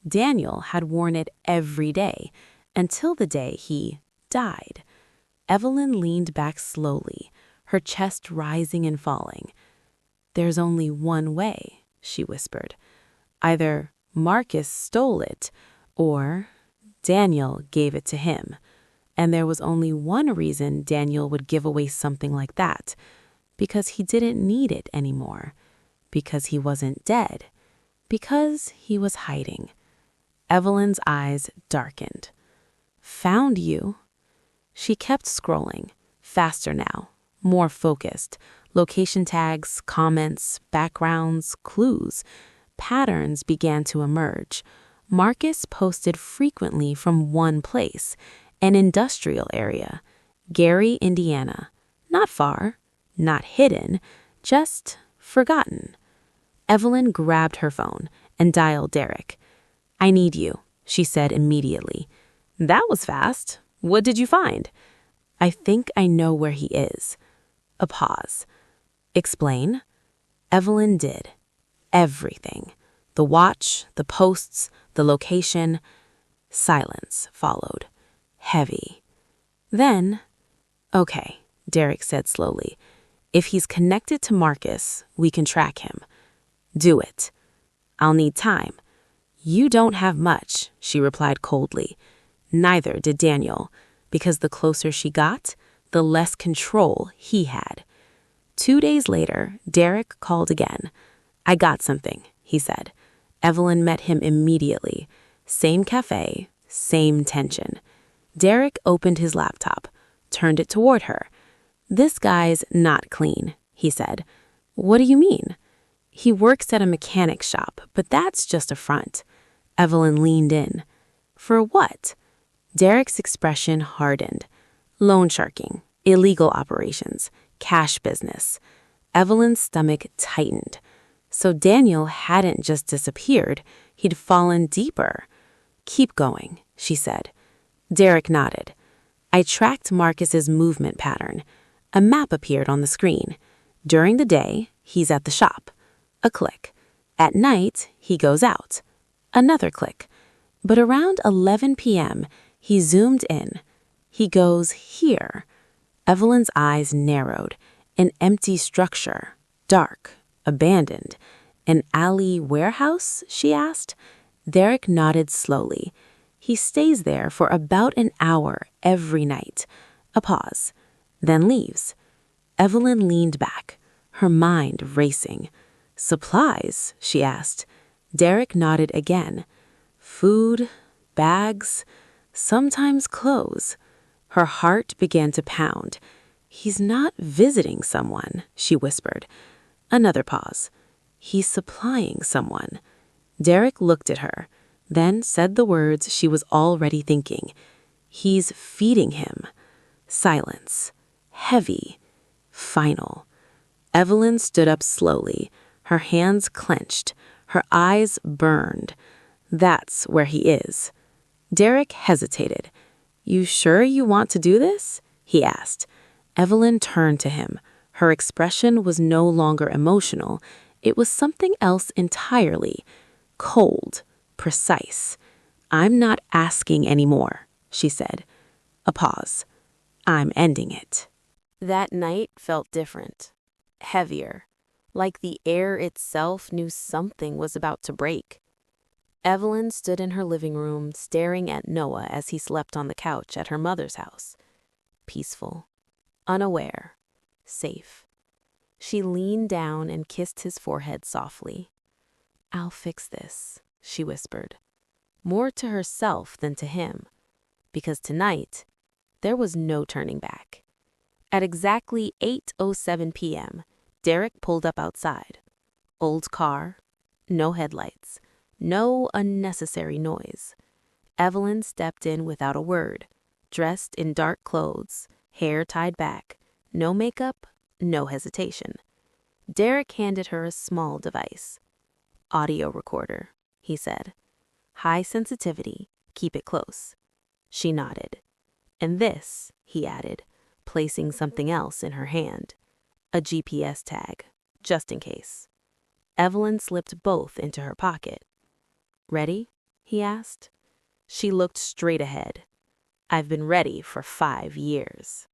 Daniel had worn it every day until the day he died. Evelyn leaned back slowly, her chest rising and falling. "There's only one way," she whispered. "Either Marcus stole it, or Daniel gave it to him. And there was only one reason Daniel would give away something like that, because he didn't need it anymore, because he wasn't dead, because he was hiding." Evelyn's eyes darkened. "Found you?" She kept scrolling, faster now, more focused. Location tags, comments, backgrounds, clues. Patterns began to emerge. Marcus posted frequently from one place, an industrial area, Gary, Indiana. Not far, not hidden, just forgotten. Evelyn grabbed her phone and dialed Derek. "I need you," she said immediately. "That was fast. What did you find?" "I think I know where he is." A pause. "Explain." Evelyn did. Everything. The watch, the posts, the location. Silence followed. Heavy. Then, "Okay," Derek said slowly. "If he's connected to Marcus, we can track him." "Do it." "I'll need time." "You don't have much," she replied coldly. Neither did Daniel, because the closer she got, the less control he had. 2 days later, Derek called again. "I got something," he said. Evelyn met him immediately. Same cafe, same tension. Derek opened his laptop, turned it toward her. "This guy's not clean," he said. "What do you mean?" "He works at a mechanic shop, but that's just a front." Evelyn leaned in. "For what?" Derek's expression hardened. "Loan sharking, illegal operations, cash business." Evelyn's stomach tightened. So Daniel hadn't just disappeared, he'd fallen deeper. "Keep going," she said. Derek nodded. "I tracked Marcus's movement pattern. A map appeared on the screen. During the day, he's at the shop. A click. At night, he goes out. Another click. But around 11 p.m., he zoomed in. He goes here." Evelyn's eyes narrowed. An empty structure. Dark. Abandoned. "An alley warehouse?" she asked. Derek nodded slowly. "He stays there for about an hour every night." A pause. Then leaves. Evelyn leaned back, her mind racing. "Supplies?" she asked. Derek nodded again. "Food, bags, sometimes clothes." Her heart began to pound. "He's not visiting someone," she whispered. Another pause. "He's supplying someone." Derek looked at her, then said the words she was already thinking. "He's feeding him." Silence. Heavy. Final. Evelyn stood up slowly, her hands clenched, her eyes burned. "That's where he is." Derek hesitated. "You sure you want to do this?" he asked. Evelyn turned to him. Her expression was no longer emotional. It was something else entirely. Cold. Precise. "I'm not asking anymore," she said. A pause. "I'm ending it." That night felt different. Heavier. Like the air itself knew something was about to break. Evelyn stood in her living room, staring at Noah as he slept on the couch at her mother's house. Peaceful. Unaware. Safe. She leaned down and kissed his forehead softly. "I'll fix this," she whispered, more to herself than to him, because tonight there was no turning back. At exactly 8:07 p.m., Derek pulled up outside. Old car, no headlights, no unnecessary noise. Evelyn stepped in without a word, dressed in dark clothes, hair tied back, no makeup, no hesitation. Derek handed her a small device. "Audio recorder," he said. "High sensitivity, Keep it close. She nodded. And this, he added, placing something else in her hand. A GPS tag, just in case. Evelyn slipped both into her pocket. Ready? He asked. She looked straight ahead. I've been ready for 5 years.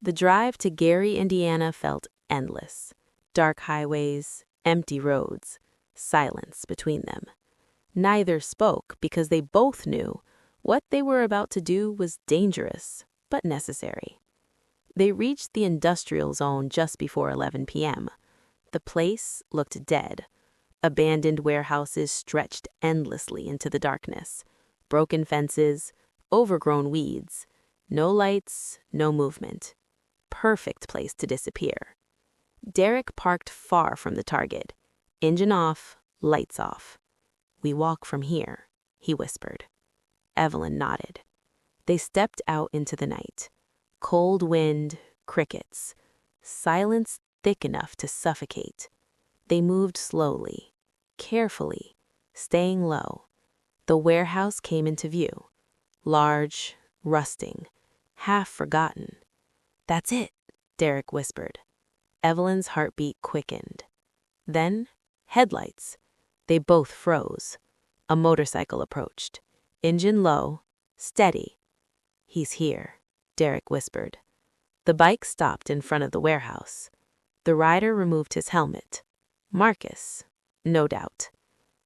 The drive to Gary, Indiana felt endless. Dark highways, empty roads, silence between them. Neither spoke because they both knew what they were about to do was dangerous, but necessary. They reached the industrial zone just before 11 p.m. The place looked dead. Abandoned warehouses stretched endlessly into the darkness. Broken fences, overgrown weeds. No lights, no movement. Perfect place to disappear. Derek parked far from the target. Engine off, lights off. We walk from here, he whispered. Evelyn nodded. They stepped out into the night. Cold wind, crickets. Silence thick enough to suffocate. They moved slowly, carefully, staying low. The warehouse came into view. Large, rusting, half forgotten. That's it, Derek whispered. Evelyn's heartbeat quickened. Then, headlights. They both froze. A motorcycle approached. Engine low, steady. He's here, Derek whispered. The bike stopped in front of the warehouse. The rider removed his helmet. Marcus, no doubt.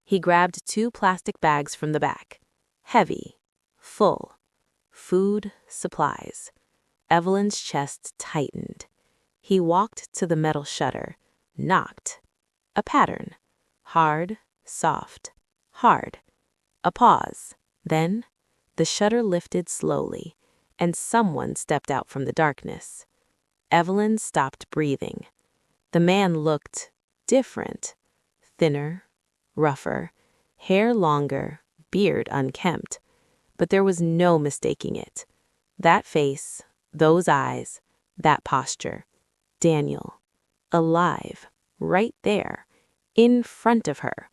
He grabbed 2 plastic bags from the back. Heavy, full. Food, supplies. Evelyn's chest tightened. He walked to the metal shutter, knocked. A pattern. Hard, soft, hard. A pause. Then, the shutter lifted slowly, and someone stepped out from the darkness. Evelyn stopped breathing. The man looked different. Thinner, rougher, hair longer, beard unkempt. But there was no mistaking it. That face, those eyes, that posture. Daniel. Alive. Right there. In front of her.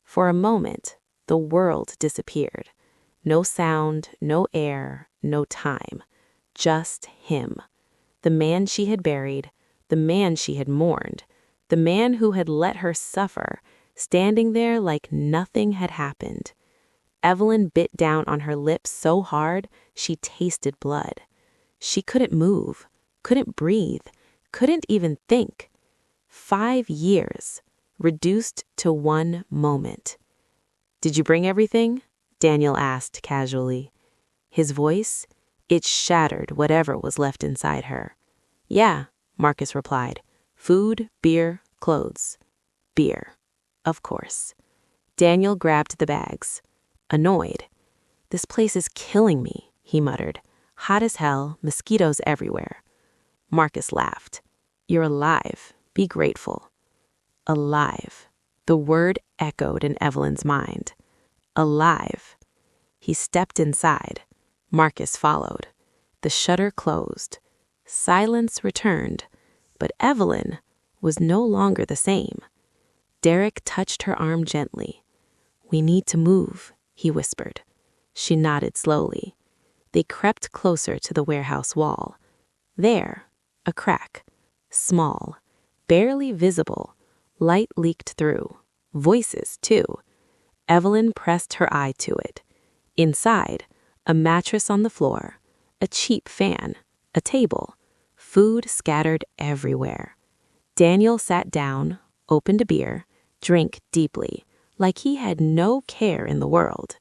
For a moment, the world disappeared. No sound, no air, no time. Just him. The man she had buried, the man she had mourned, the man who had let her suffer, standing there like nothing had happened. Evelyn bit down on her lips so hard she tasted blood. She couldn't move, couldn't breathe, couldn't even think. 5 years, reduced to 1 moment. Did you bring everything? Daniel asked casually. His voice, it shattered whatever was left inside her. Yeah, Marcus replied. Food, beer, clothes. Beer, of course. Daniel grabbed the bags. Annoyed. This place is killing me, he muttered. Hot as hell, mosquitoes everywhere. Marcus laughed. You're alive. Be grateful. Alive. The word echoed in Evelyn's mind. Alive. He stepped inside. Marcus followed. The shutter closed. Silence returned, but Evelyn was no longer the same. Derek touched her arm gently. We need to move, he whispered. She nodded slowly. They crept closer to the warehouse wall. There, a crack. Small, barely visible. Light leaked through. Voices, too. Evelyn pressed her eye to it. Inside, a mattress on the floor, a cheap fan, a table, food scattered everywhere. Daniel sat down, opened a beer, drank deeply, like he had no care in the world.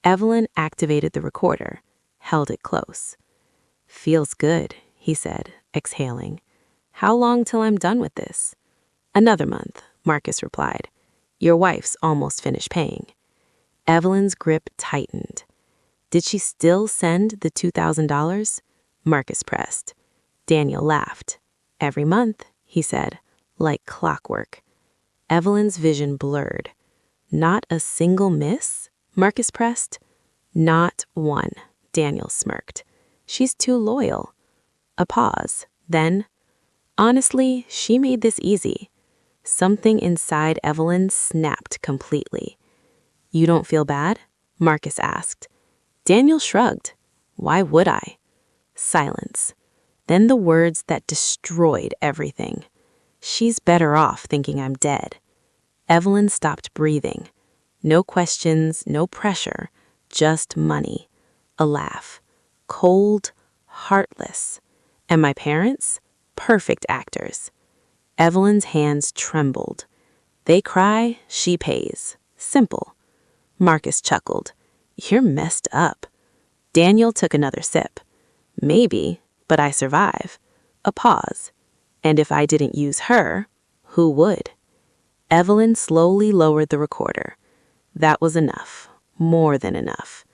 Evelyn activated the recorder, held it close. Feels good, he said, exhaling. How long till I'm done with this? Another month, Marcus replied. Your wife's almost finished paying. Evelyn's grip tightened. Did she still send the $2,000? Marcus pressed. Daniel laughed. Every month, he said, like clockwork. Evelyn's vision blurred. Not a single miss? Marcus pressed. Not one, Daniel smirked. She's too loyal. A pause. Then, honestly, she made this easy. Something inside Evelyn snapped completely. You don't feel bad? Marcus asked. Daniel shrugged. Why would I? Silence. Then the words that destroyed everything. She's better off thinking I'm dead. Evelyn stopped breathing. No questions, no pressure, just money. A laugh. Cold, heartless. And my parents? Perfect actors. Evelyn's hands trembled. They cry, she pays. Simple. Marcus chuckled. You're messed up. Daniel took another sip. Maybe, but I survive. A pause. And if I didn't use her, who would? Evelyn slowly lowered the recorder. That was enough. More than enough.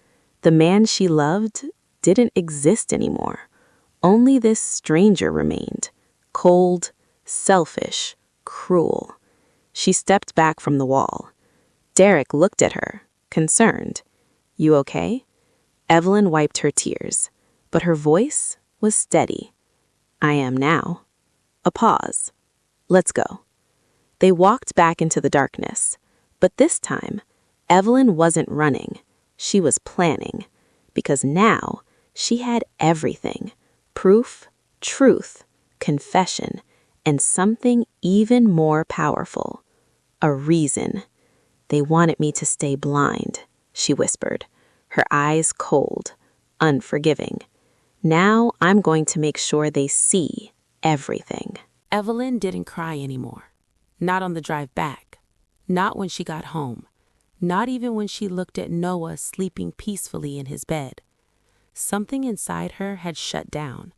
The man she loved didn't exist anymore. Only this stranger remained. Cold, selfish, cruel. She stepped back from the wall. Derek looked at her, concerned. You okay? Evelyn wiped her tears, but her voice was steady. I am now. A pause. Let's go. They walked back into the darkness, but this time, Evelyn wasn't running. She was planning, because now she had everything. Proof, truth, confession, and something even more powerful. A reason. They wanted me to stay blind, she whispered, her eyes cold, unforgiving. Now I'm going to make sure they see everything. Evelyn didn't cry anymore. Not on the drive back. Not when she got home. Not even when she looked at Noah sleeping peacefully in his bed. Something inside her had shut down,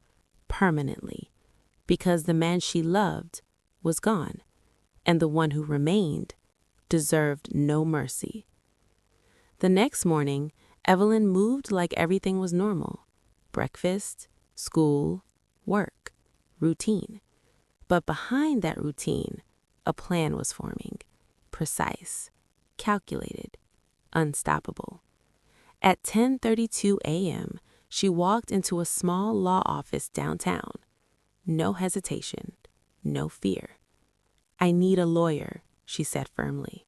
permanently, because the man she loved was gone, and the one who remained deserved no mercy. The next morning, Evelyn moved like everything was normal. Breakfast, school, work, routine. But behind that routine, a plan was forming, precise, calculated, unstoppable. At 10:32 a.m., she walked into a small law office downtown. No hesitation, no fear. I need a lawyer, she said firmly.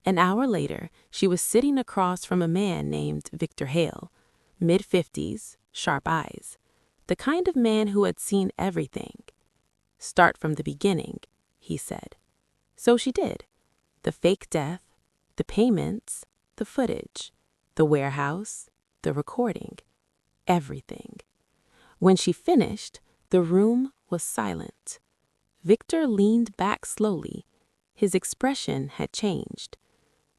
An hour later, she was sitting across from a man named Victor Hale, mid-50s, sharp eyes, the kind of man who had seen everything. Start from the beginning, he said. So she did. The fake death, the payments, the footage, the warehouse, the recording, everything. When she finished, the room was silent. Victor leaned back slowly. His expression had changed.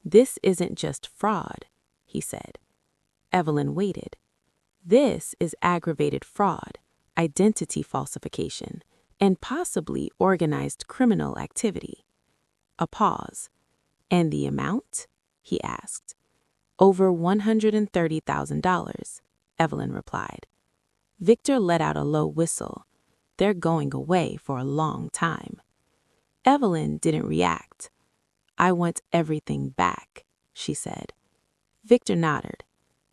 This isn't just fraud, he said. Evelyn waited. This is aggravated fraud, identity falsification, and possibly organized criminal activity. A pause. And the amount? He asked. Over $130,000, Evelyn replied. Victor let out a low whistle. They're going away for a long time. Evelyn didn't react. I want everything back, she said. Victor nodded.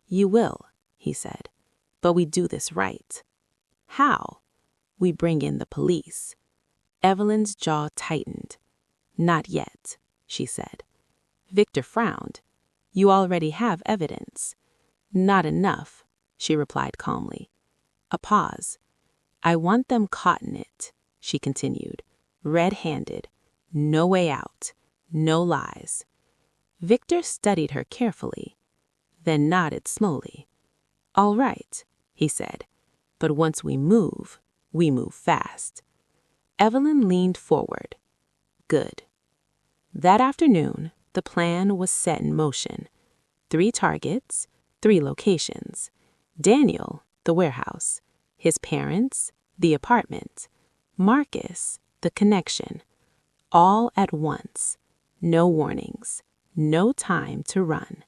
You will, he said, but we do this right. How? We bring in the police. Evelyn's jaw tightened. Not yet, she said. Victor frowned. You already have evidence. Not enough, she replied calmly. A pause. I want them caught in it, she continued, red-handed, no way out, no lies. Victor studied her carefully, then nodded slowly. All right, he said, but once we move fast. Evelyn leaned forward. Good. That afternoon, the plan was set in motion. 3 targets, 3 locations. Daniel, the warehouse. His parents, the apartment. Marcus, the connection. All at once. No warnings. No time to run.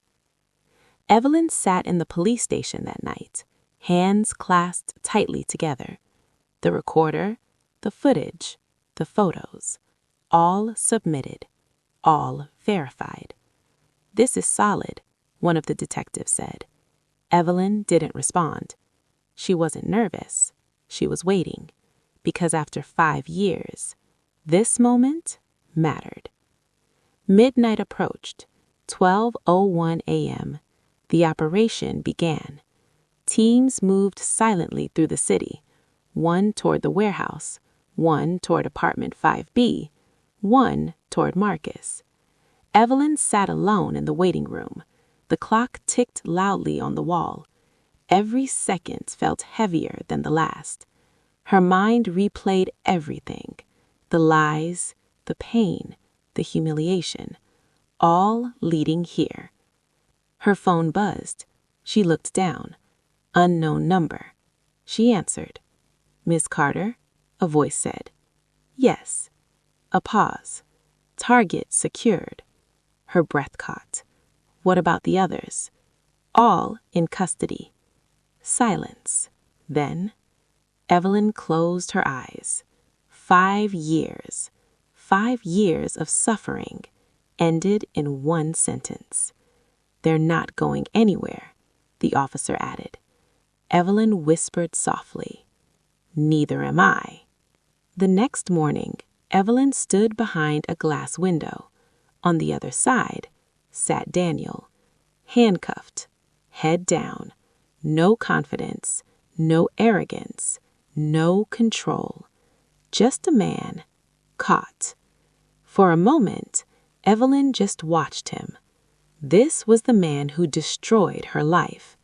Evelyn sat in the police station that night, hands clasped tightly together. The recorder, the footage, the photos, all submitted, all verified. This is solid, one of the detectives said. Evelyn didn't respond. She wasn't nervous. She was waiting, because after 5 years, this moment mattered. Midnight approached, 12:01 a.m. The operation began. Teams moved silently through the city, one toward the warehouse, one toward apartment 5B, one toward Marcus. Evelyn sat alone in the waiting room. The clock ticked loudly on the wall. Every second felt heavier than the last. Her mind replayed everything, the lies, the pain, the humiliation, all leading here. Her phone buzzed. She looked down. Unknown number. She answered. "Miss Carter?" a voice said. "Yes." A pause. Target secured. Her breath caught. What about the others? All in custody. Silence. Then Evelyn closed her eyes. 5 years. 5 years of suffering ended in one sentence. "They're not going anywhere," the officer added. Evelyn whispered softly, "Neither am I." The next morning, Evelyn stood behind a glass window. On the other side sat Daniel, handcuffed, head down, no confidence, no arrogance, no control. Just a man caught. For a moment, Evelyn just watched him. This was the man who destroyed her life,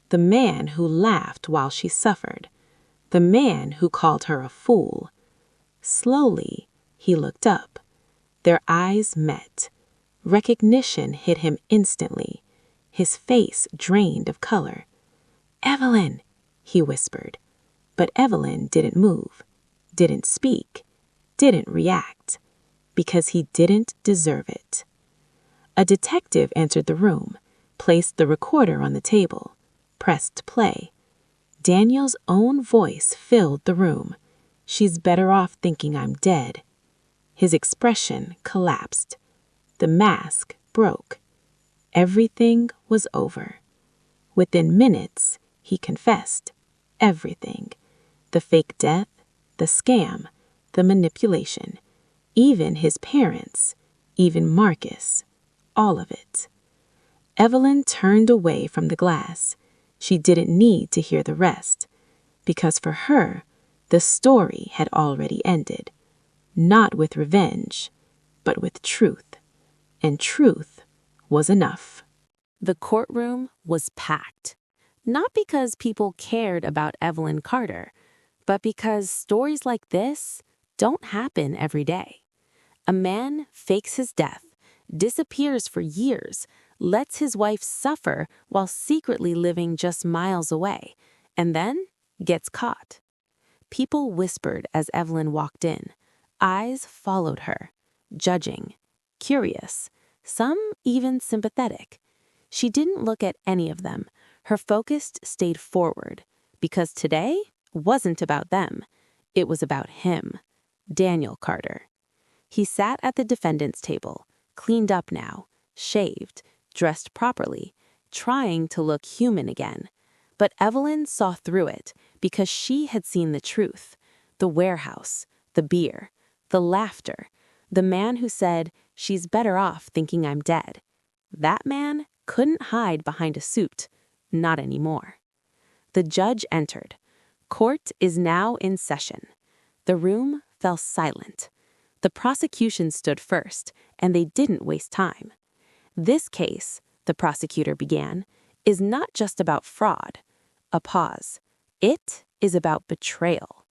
the man who laughed while she suffered, the man who called her a fool. Slowly, he looked up. Their eyes met. Recognition hit him instantly. His face drained of color. "Evelyn," he whispered. But Evelyn didn't move, didn't speak, didn't react, because he didn't deserve it. A detective entered the room, placed the recorder on the table, pressed play. Daniel's own voice filled the room. "She's better off thinking I'm dead." His expression collapsed. The mask broke. Everything was over. Within minutes, he confessed. Everything. The fake death, the scam, the manipulation. Even his parents, even Marcus. All of it. Evelyn turned away from the glass. She didn't need to hear the rest, because for her, the story had already ended. Not with revenge, but with truth. And truth was enough. The courtroom was packed. Not because people cared about Evelyn Carter, but because stories like this don't happen every day. A man fakes his death, disappears for years, lets his wife suffer while secretly living just miles away, and then gets caught. People whispered as Evelyn walked in. Eyes followed her, judging, curious, some even sympathetic. She didn't look at any of them. Her focus stayed forward, because today wasn't about them. It was about him, Daniel Carter. He sat at the defendant's table, cleaned up now, shaved, dressed properly, trying to look human again. But Evelyn saw through it because she had seen the truth. The warehouse, the beer, the laughter, the man who said, "She's better off thinking I'm dead." That man couldn't hide behind a suit, not anymore. The judge entered. Court is now in session. The room fell silent. The prosecution stood first, and they didn't waste time. "This case," the prosecutor began, "is not just about fraud." A pause. "It is about betrayal."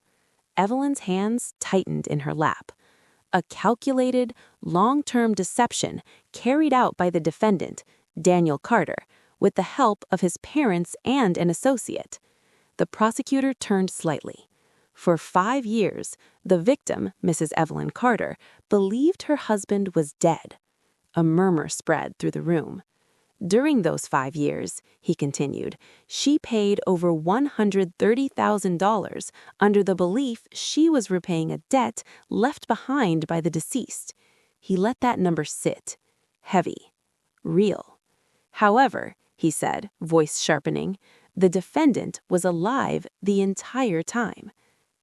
Evelyn's hands tightened in her lap. A calculated, long-term deception carried out by the defendant, Daniel Carter, with the help of his parents and an associate. The prosecutor turned slightly. For 5 years, the victim, Mrs. Evelyn Carter, believed her husband was dead. A murmur spread through the room. During those 5 years, he continued, she paid over $130,000 under the belief she was repaying a debt left behind by the deceased. He let that number sit, heavy, real. However, he said, voice sharpening, the defendant was alive the entire time.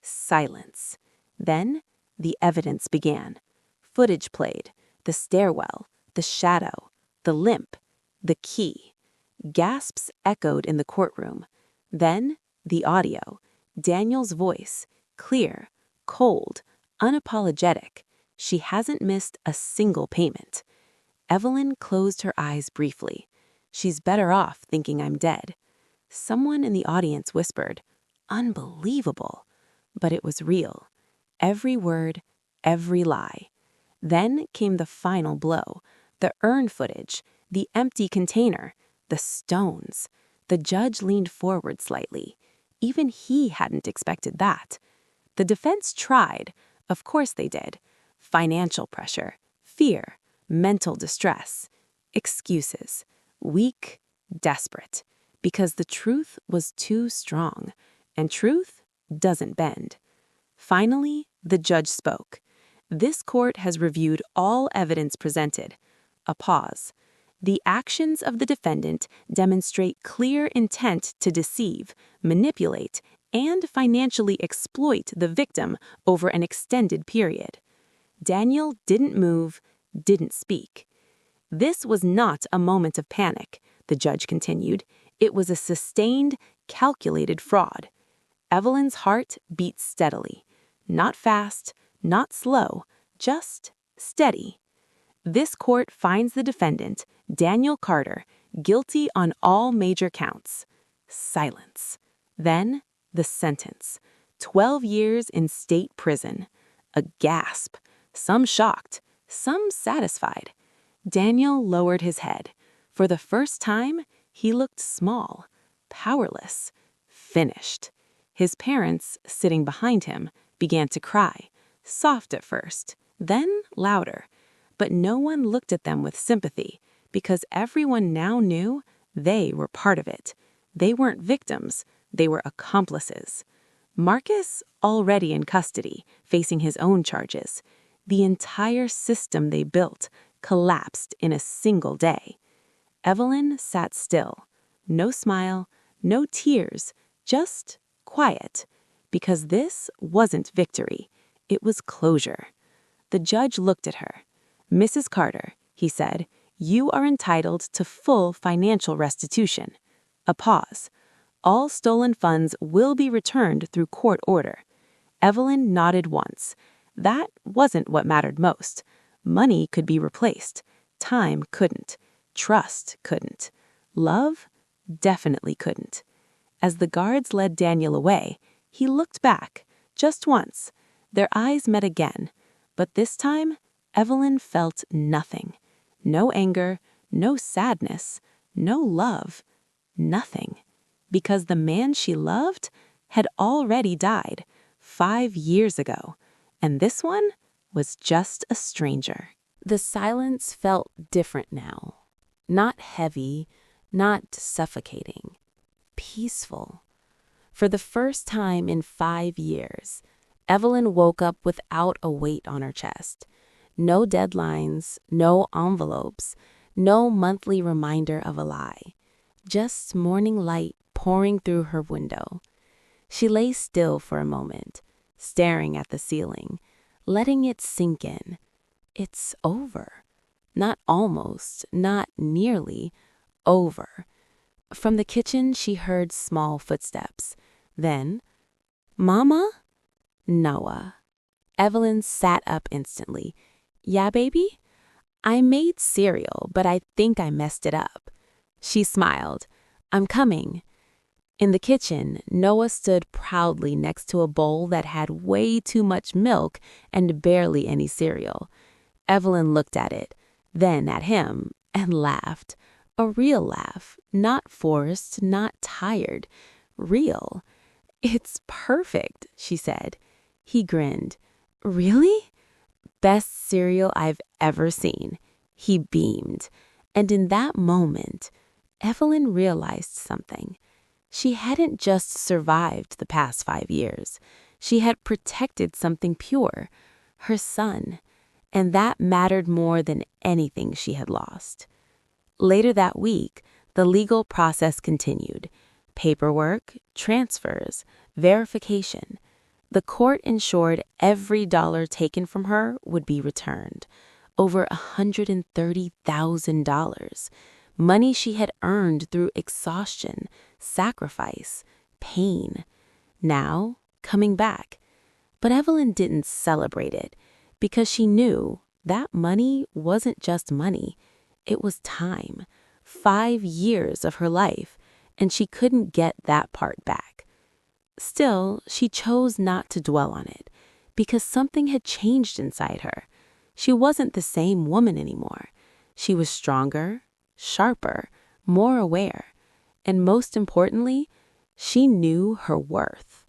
Silence. Then the evidence began. Footage played, the stairwell, the shadow, the limp, the key. Gasps echoed in the courtroom. Then, the audio. Daniel's voice, clear, cold, unapologetic. She hasn't missed a single payment. Evelyn closed her eyes briefly. She's better off thinking I'm dead. Someone in the audience whispered, "Unbelievable." But it was real. Every word, every lie. Then came the final blow. The urn footage, the empty container, the stones. The judge leaned forward slightly. Even he hadn't expected that. The defense tried. Of course they did. Financial pressure, fear, mental distress, excuses. Weak, desperate. Because the truth was too strong. And truth doesn't bend. Finally, the judge spoke. This court has reviewed all evidence presented. A pause. The actions of the defendant demonstrate clear intent to deceive, manipulate, and financially exploit the victim over an extended period. Daniel didn't move, didn't speak. This was not a moment of panic, the judge continued. It was a sustained, calculated fraud. Evelyn's heart beat steadily. Not fast, not slow, just steady. This court finds the defendant, Daniel Carter, guilty on all major counts. Silence. Then, the sentence. 12 years in state prison. A gasp. Some shocked, some satisfied. Daniel lowered his head. For the first time, he looked small, powerless, finished. His parents, sitting behind him, began to cry, soft at first, then louder. But no one looked at them with sympathy, because everyone now knew they were part of it. They weren't victims, they were accomplices. Marcus, already in custody, facing his own charges. The entire system they built collapsed in a single day. Evelyn sat still. No smile, no tears, just quiet. Because this wasn't victory. It was closure. The judge looked at her. "Mrs. Carter," he said, "you are entitled to full financial restitution." A pause. "All stolen funds will be returned through court order." Evelyn nodded once. That wasn't what mattered most. Money could be replaced. Time couldn't. Trust couldn't. Love definitely couldn't. As the guards led Daniel away, he looked back, just once. Their eyes met again, but this time, Evelyn felt nothing. No anger, no sadness, no love, nothing. Because the man she loved had already died 5 years ago, and this one was just a stranger. The silence felt different now. Not heavy, not suffocating. Peaceful. For the first time in 5 years, Evelyn woke up without a weight on her chest. No deadlines, no envelopes, no monthly reminder of a lie. Just morning light pouring through her window. She lay still for a moment, staring at the ceiling, letting it sink in. It's over. Not almost, not nearly, over. From the kitchen, she heard small footsteps. Then, "Mama?" Noah. Evelyn sat up instantly. "Yeah, baby? I made cereal, but I think I messed it up." She smiled. "I'm coming." In the kitchen, Noah stood proudly next to a bowl that had way too much milk and barely any cereal. Evelyn looked at it, then at him, and laughed. A real laugh, not forced, not tired. Real. "It's perfect," she said. He grinned. "Really?" "Best cereal I've ever seen." He beamed. And in that moment, Evelyn realized something. She hadn't just survived the past 5 years. She had protected something pure, her son, and that mattered more than anything she had lost. Later that week, the legal process continued. Paperwork, transfers, verification. The court ensured every dollar taken from her would be returned. Over $130,000. money she had earned through exhaustion, sacrifice, pain. Now, coming back. But Evelyn didn't celebrate it because she knew that money wasn't just money. It was time, 5 years of her life, and she couldn't get that part back. Still, she chose not to dwell on it because something had changed inside her. She wasn't the same woman anymore. She was stronger, sharper, more aware, and most importantly, she knew her worth.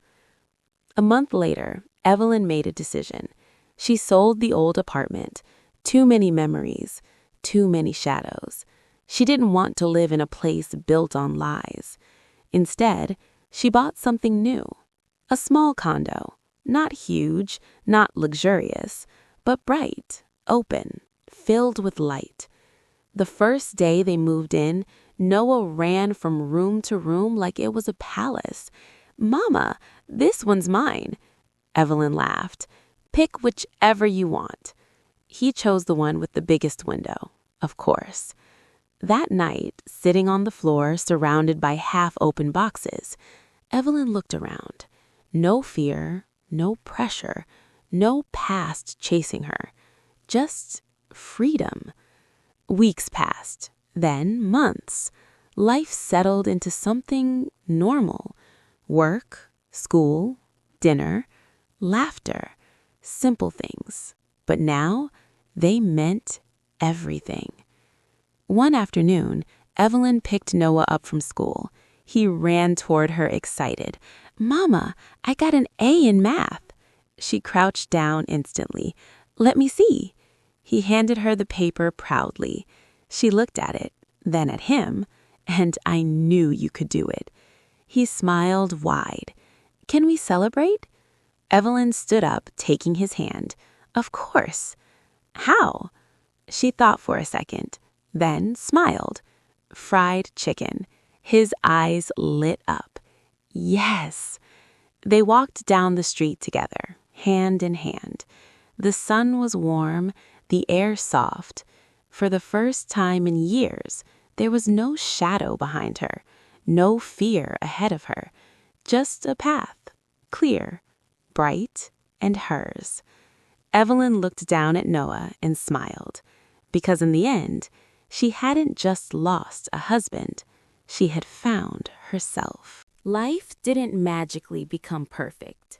A month later, Evelyn made a decision. She sold the old apartment. Too many memories, too many shadows. She didn't want to live in a place built on lies. Instead, she bought something new. A small condo. Not huge, not luxurious, but bright, open, filled with light. The first day they moved in, Noah ran from room to room like it was a palace. "Mama, this one's mine." Evelyn laughed. "Pick whichever you want." He chose the one with the biggest window, of course. That night, sitting on the floor surrounded by half-open boxes, Evelyn looked around. No fear, no pressure, no past chasing her. Just freedom. Weeks passed, then months. Life settled into something normal. Work, school, dinner, laughter, simple things. But now, they meant everything. One afternoon, Evelyn picked Noah up from school. He ran toward her excited. "Mama, I got an A in math." She crouched down instantly. "Let me see." He handed her the paper proudly. She looked at it, then at him, and "I knew you could do it." He smiled wide. "Can we celebrate?" Evelyn stood up, taking his hand. "Of course." "How?" She thought for a second, then smiled. "Fried chicken." His eyes lit up. "Yes." They walked down the street together, hand in hand. The sun was warm, the air soft. For the first time in years, there was no shadow behind her, no fear ahead of her, just a path, clear, bright, and hers. Evelyn looked down at Noah and smiled, because in the end, she hadn't just lost a husband, she had found herself. Life didn't magically become perfect.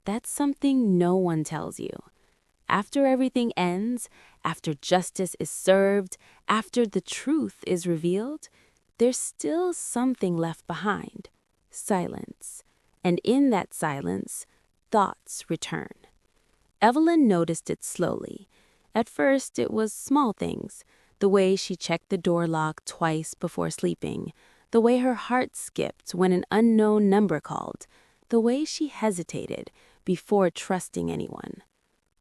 That's something no one tells you. After everything ends, after justice is served, after the truth is revealed, there's still something left behind. Silence. And in that silence, thoughts return. Evelyn noticed it slowly. At first, it was small things. The way she checked the door lock twice before sleeping. The way her heart skipped when an unknown number called. The way she hesitated before trusting anyone.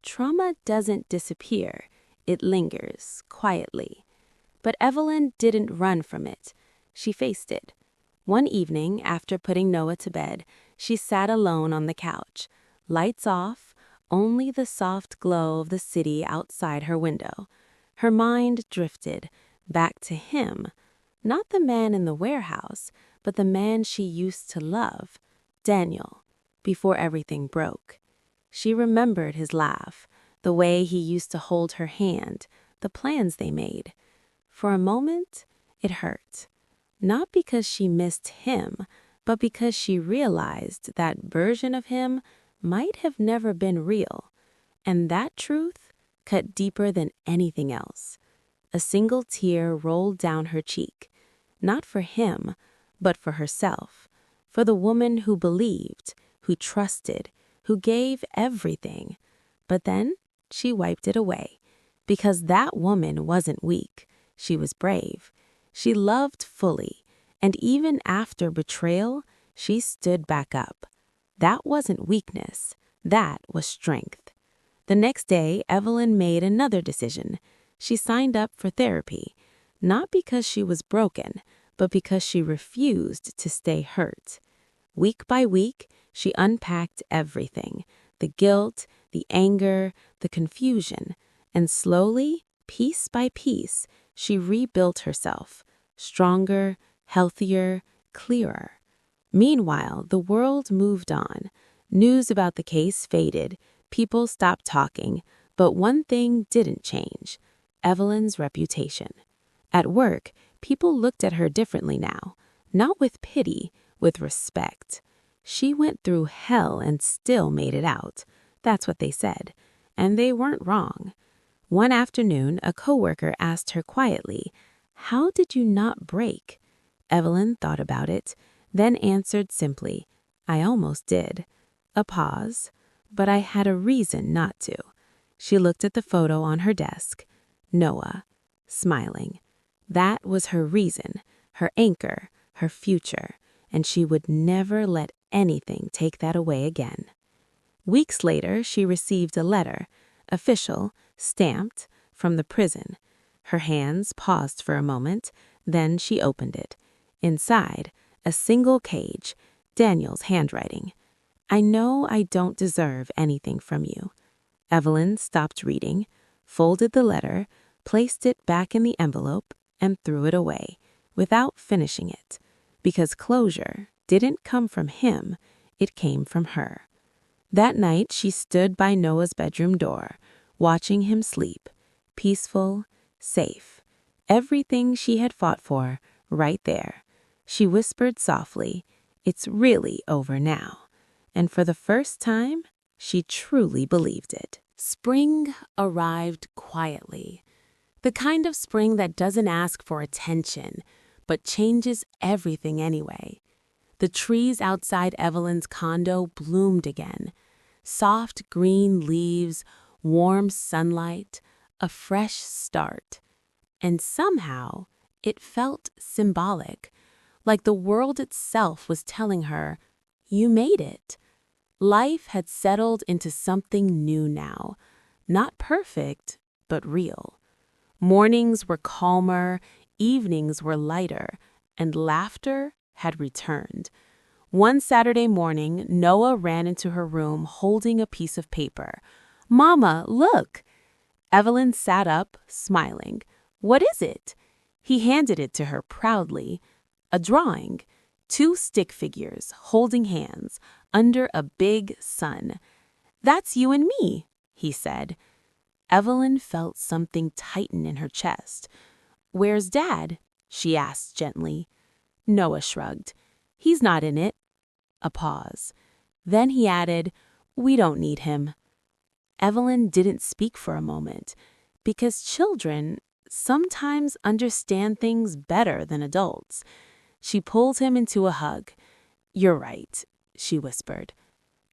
Trauma doesn't disappear. It lingers, quietly. But Evelyn didn't run from it. She faced it. One evening, after putting Noah to bed, she sat alone on the couch. Lights off, only the soft glow of the city outside her window. Her mind drifted back to him. Not the man in the warehouse, but the man she used to love, Daniel, before everything broke. She remembered his laugh, the way he used to hold her hand, the plans they made. For a moment, it hurt. Not because she missed him, but because she realized that version of him might have never been real. And that truth cut deeper than anything else. A single tear rolled down her cheek, not for him, but for herself, for the woman who believed, who trusted, who gave everything. But then she wiped it away, because that woman wasn't weak. She was brave. She loved fully, and even after betrayal, she stood back up. That wasn't weakness. That was strength. The next day, Evelyn made another decision. She signed up for therapy, not because she was broken, but because she refused to stay hurt. Week by week, she unpacked everything, the guilt, the anger, the confusion, and slowly, piece by piece, she rebuilt herself, stronger, healthier, clearer. Meanwhile, the world moved on. News about the case faded. People stopped talking. But one thing didn't change: Evelyn's reputation. At work, people looked at her differently now, not with pity, with respect. She went through hell and still made it out. That's what they said. And they weren't wrong. One afternoon, a coworker asked her quietly, "How did you not break?" Evelyn thought about it, then answered simply, "I almost did." A pause. "But I had a reason not to." She looked at the photo on her desk. Noah, smiling. That was her reason, her anchor, her future, and she would never let anything take that away again. Weeks later, she received a letter, official, stamped, from the prison. Her hands paused for a moment, then she opened it. Inside, a single cage, Daniel's handwriting. "I know I don't deserve anything from you." Evelyn stopped reading, folded the letter, placed it back in the envelope, and threw it away, without finishing it, because closure didn't come from him, it came from her. That night, she stood by Noah's bedroom door, watching him sleep, peaceful, safe. Everything she had fought for, right there. She whispered softly, "It's really over now." And for the first time, she truly believed it. Spring arrived quietly. The kind of spring that doesn't ask for attention, but changes everything anyway. The trees outside Evelyn's condo bloomed again. Soft green leaves, warm sunlight, a fresh start. And somehow, it felt symbolic, like the world itself was telling her, "You made it." Life had settled into something new now. Not perfect, but real. Mornings were calmer, evenings were lighter, and laughter had returned. One Saturday morning, Noah ran into her room holding a piece of paper. "Mama, look!" Evelyn sat up, smiling. "What is it?" He handed it to her proudly. A drawing. 2 stick figures holding hands under a big sun. "That's you and me," he said. Evelyn felt something tighten in her chest. "Where's Dad?" she asked gently. Noah shrugged. "He's not in it." A pause. Then he added, "We don't need him." Evelyn didn't speak for a moment, because children sometimes understand things better than adults. She pulled him into a hug. "You're right," she whispered.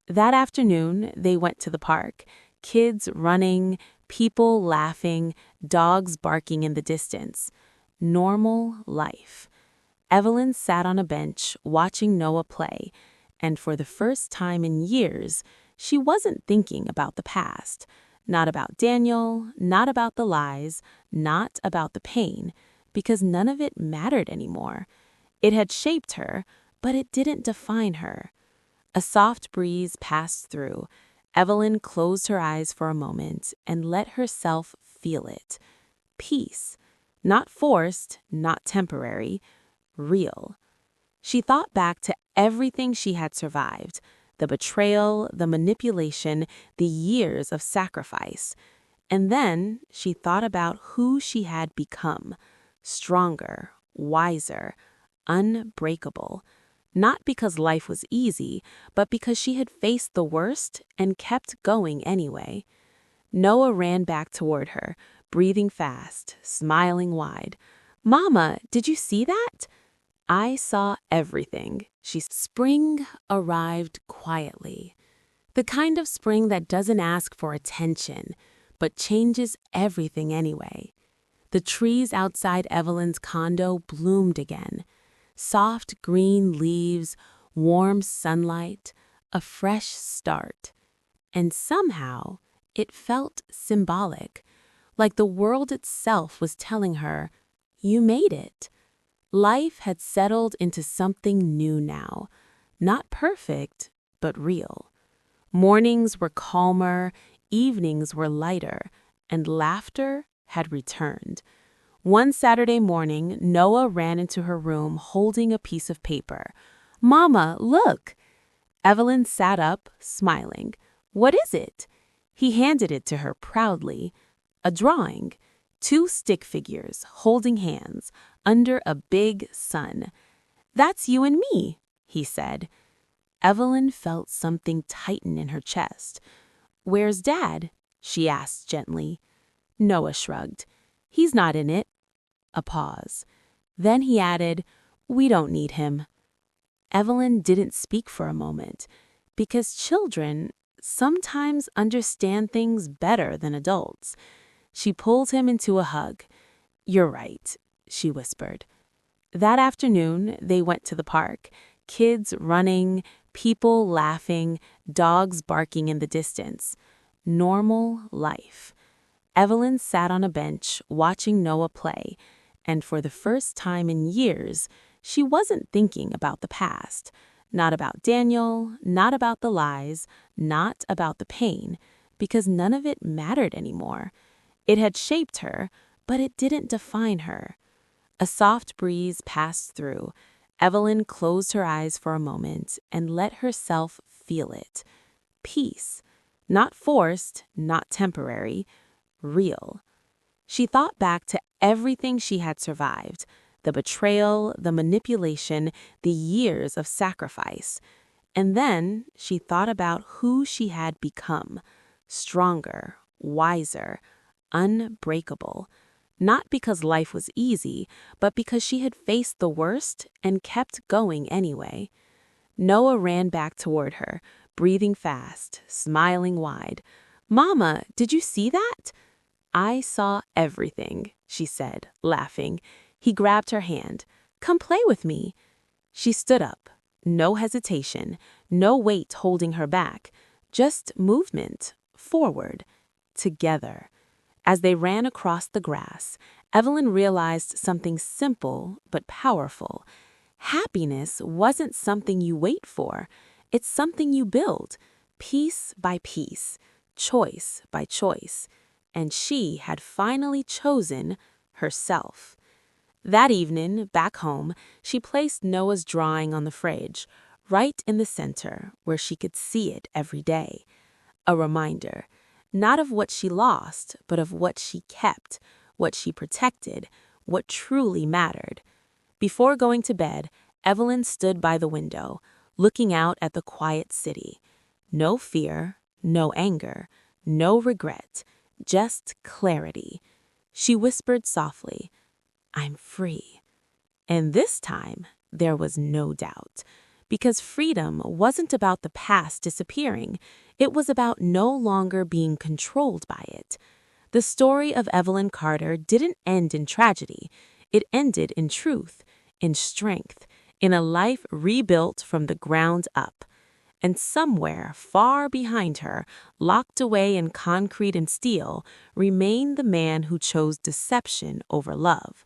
That afternoon, they went to the park. Kids running, people laughing, dogs barking in the distance. Normal life. Evelyn sat on a bench watching Noah play, and for the first time in years, she wasn't thinking about the past. Not about Daniel, not about the lies, not about the pain, because none of it mattered anymore. It had shaped her, but it didn't define her. A soft breeze passed through. Evelyn closed her eyes for a moment and let herself feel it. Peace. Not forced, not temporary. Real. She thought back to everything she had survived. The betrayal, the manipulation, the years of sacrifice. And then she thought about who she had become. Stronger, wiser, unbreakable. Not because life was easy, but because she had faced the worst and kept going anyway. Noah ran back toward her, breathing fast, smiling wide. "Mama, did you see that?" "I saw everything." Spring arrived quietly. The kind of spring that doesn't ask for attention, but changes everything anyway. The trees outside Evelyn's condo bloomed again. Soft green leaves, warm sunlight, a fresh start. And somehow, it felt symbolic, like the world itself was telling her, "You made it." Life had settled into something new now. Not perfect, but real. Mornings were calmer, evenings were lighter, and laughter had returned. One Saturday morning, Noah ran into her room holding a piece of paper. "Mama, look!" Evelyn sat up, smiling. "What is it?" He handed it to her proudly. A drawing. 2 stick figures holding hands under a big sun. "That's you and me," he said. Evelyn felt something tighten in her chest. "Where's Dad?" she asked gently. Noah shrugged. "He's not in it." A pause. Then he added, "We don't need him." Evelyn didn't speak for a moment, because children sometimes understand things better than adults. She pulled him into a hug. "You're right," she whispered. That afternoon, they went to the park. Kids running, people laughing, dogs barking in the distance. Normal life. Evelyn sat on a bench watching Noah play, and for the first time in years, she wasn't thinking about the past. Not about Daniel, not about the lies, not about the pain, because none of it mattered anymore. It had shaped her, but it didn't define her. A soft breeze passed through. Evelyn closed her eyes for a moment and let herself feel it. Peace. Not forced, not temporary, real. She thought back to everything she had survived, the betrayal, the manipulation, the years of sacrifice. And then she thought about who she had become, stronger, wiser, unbreakable. Not because life was easy, but because she had faced the worst and kept going anyway. Noah ran back toward her, breathing fast, smiling wide. "Mama, did you see that?" "I saw everything," she said, laughing. He grabbed her hand. "Come play with me." She stood up. No hesitation, no weight holding her back, just movement, forward, together. As they ran across the grass, Evelyn realized something simple but powerful. Happiness wasn't something you wait for. It's something you build, piece by piece, choice by choice. And she had finally chosen herself. That evening, back home, she placed Noah's drawing on the fridge, right in the center where she could see it every day. A reminder, not of what she lost, but of what she kept, what she protected, what truly mattered. Before going to bed, Evelyn stood by the window, looking out at the quiet city. No fear, no anger, no regret, just clarity. She whispered softly, "I'm free." And this time, there was no doubt. Because freedom wasn't about the past disappearing. It was about no longer being controlled by it. The story of Evelyn Carter didn't end in tragedy. It ended in truth, in strength, in a life rebuilt from the ground up. And somewhere far behind her, locked away in concrete and steel, remained the man who chose deception over love.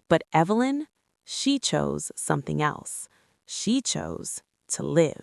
But Evelyn, she chose something else. She chose to live.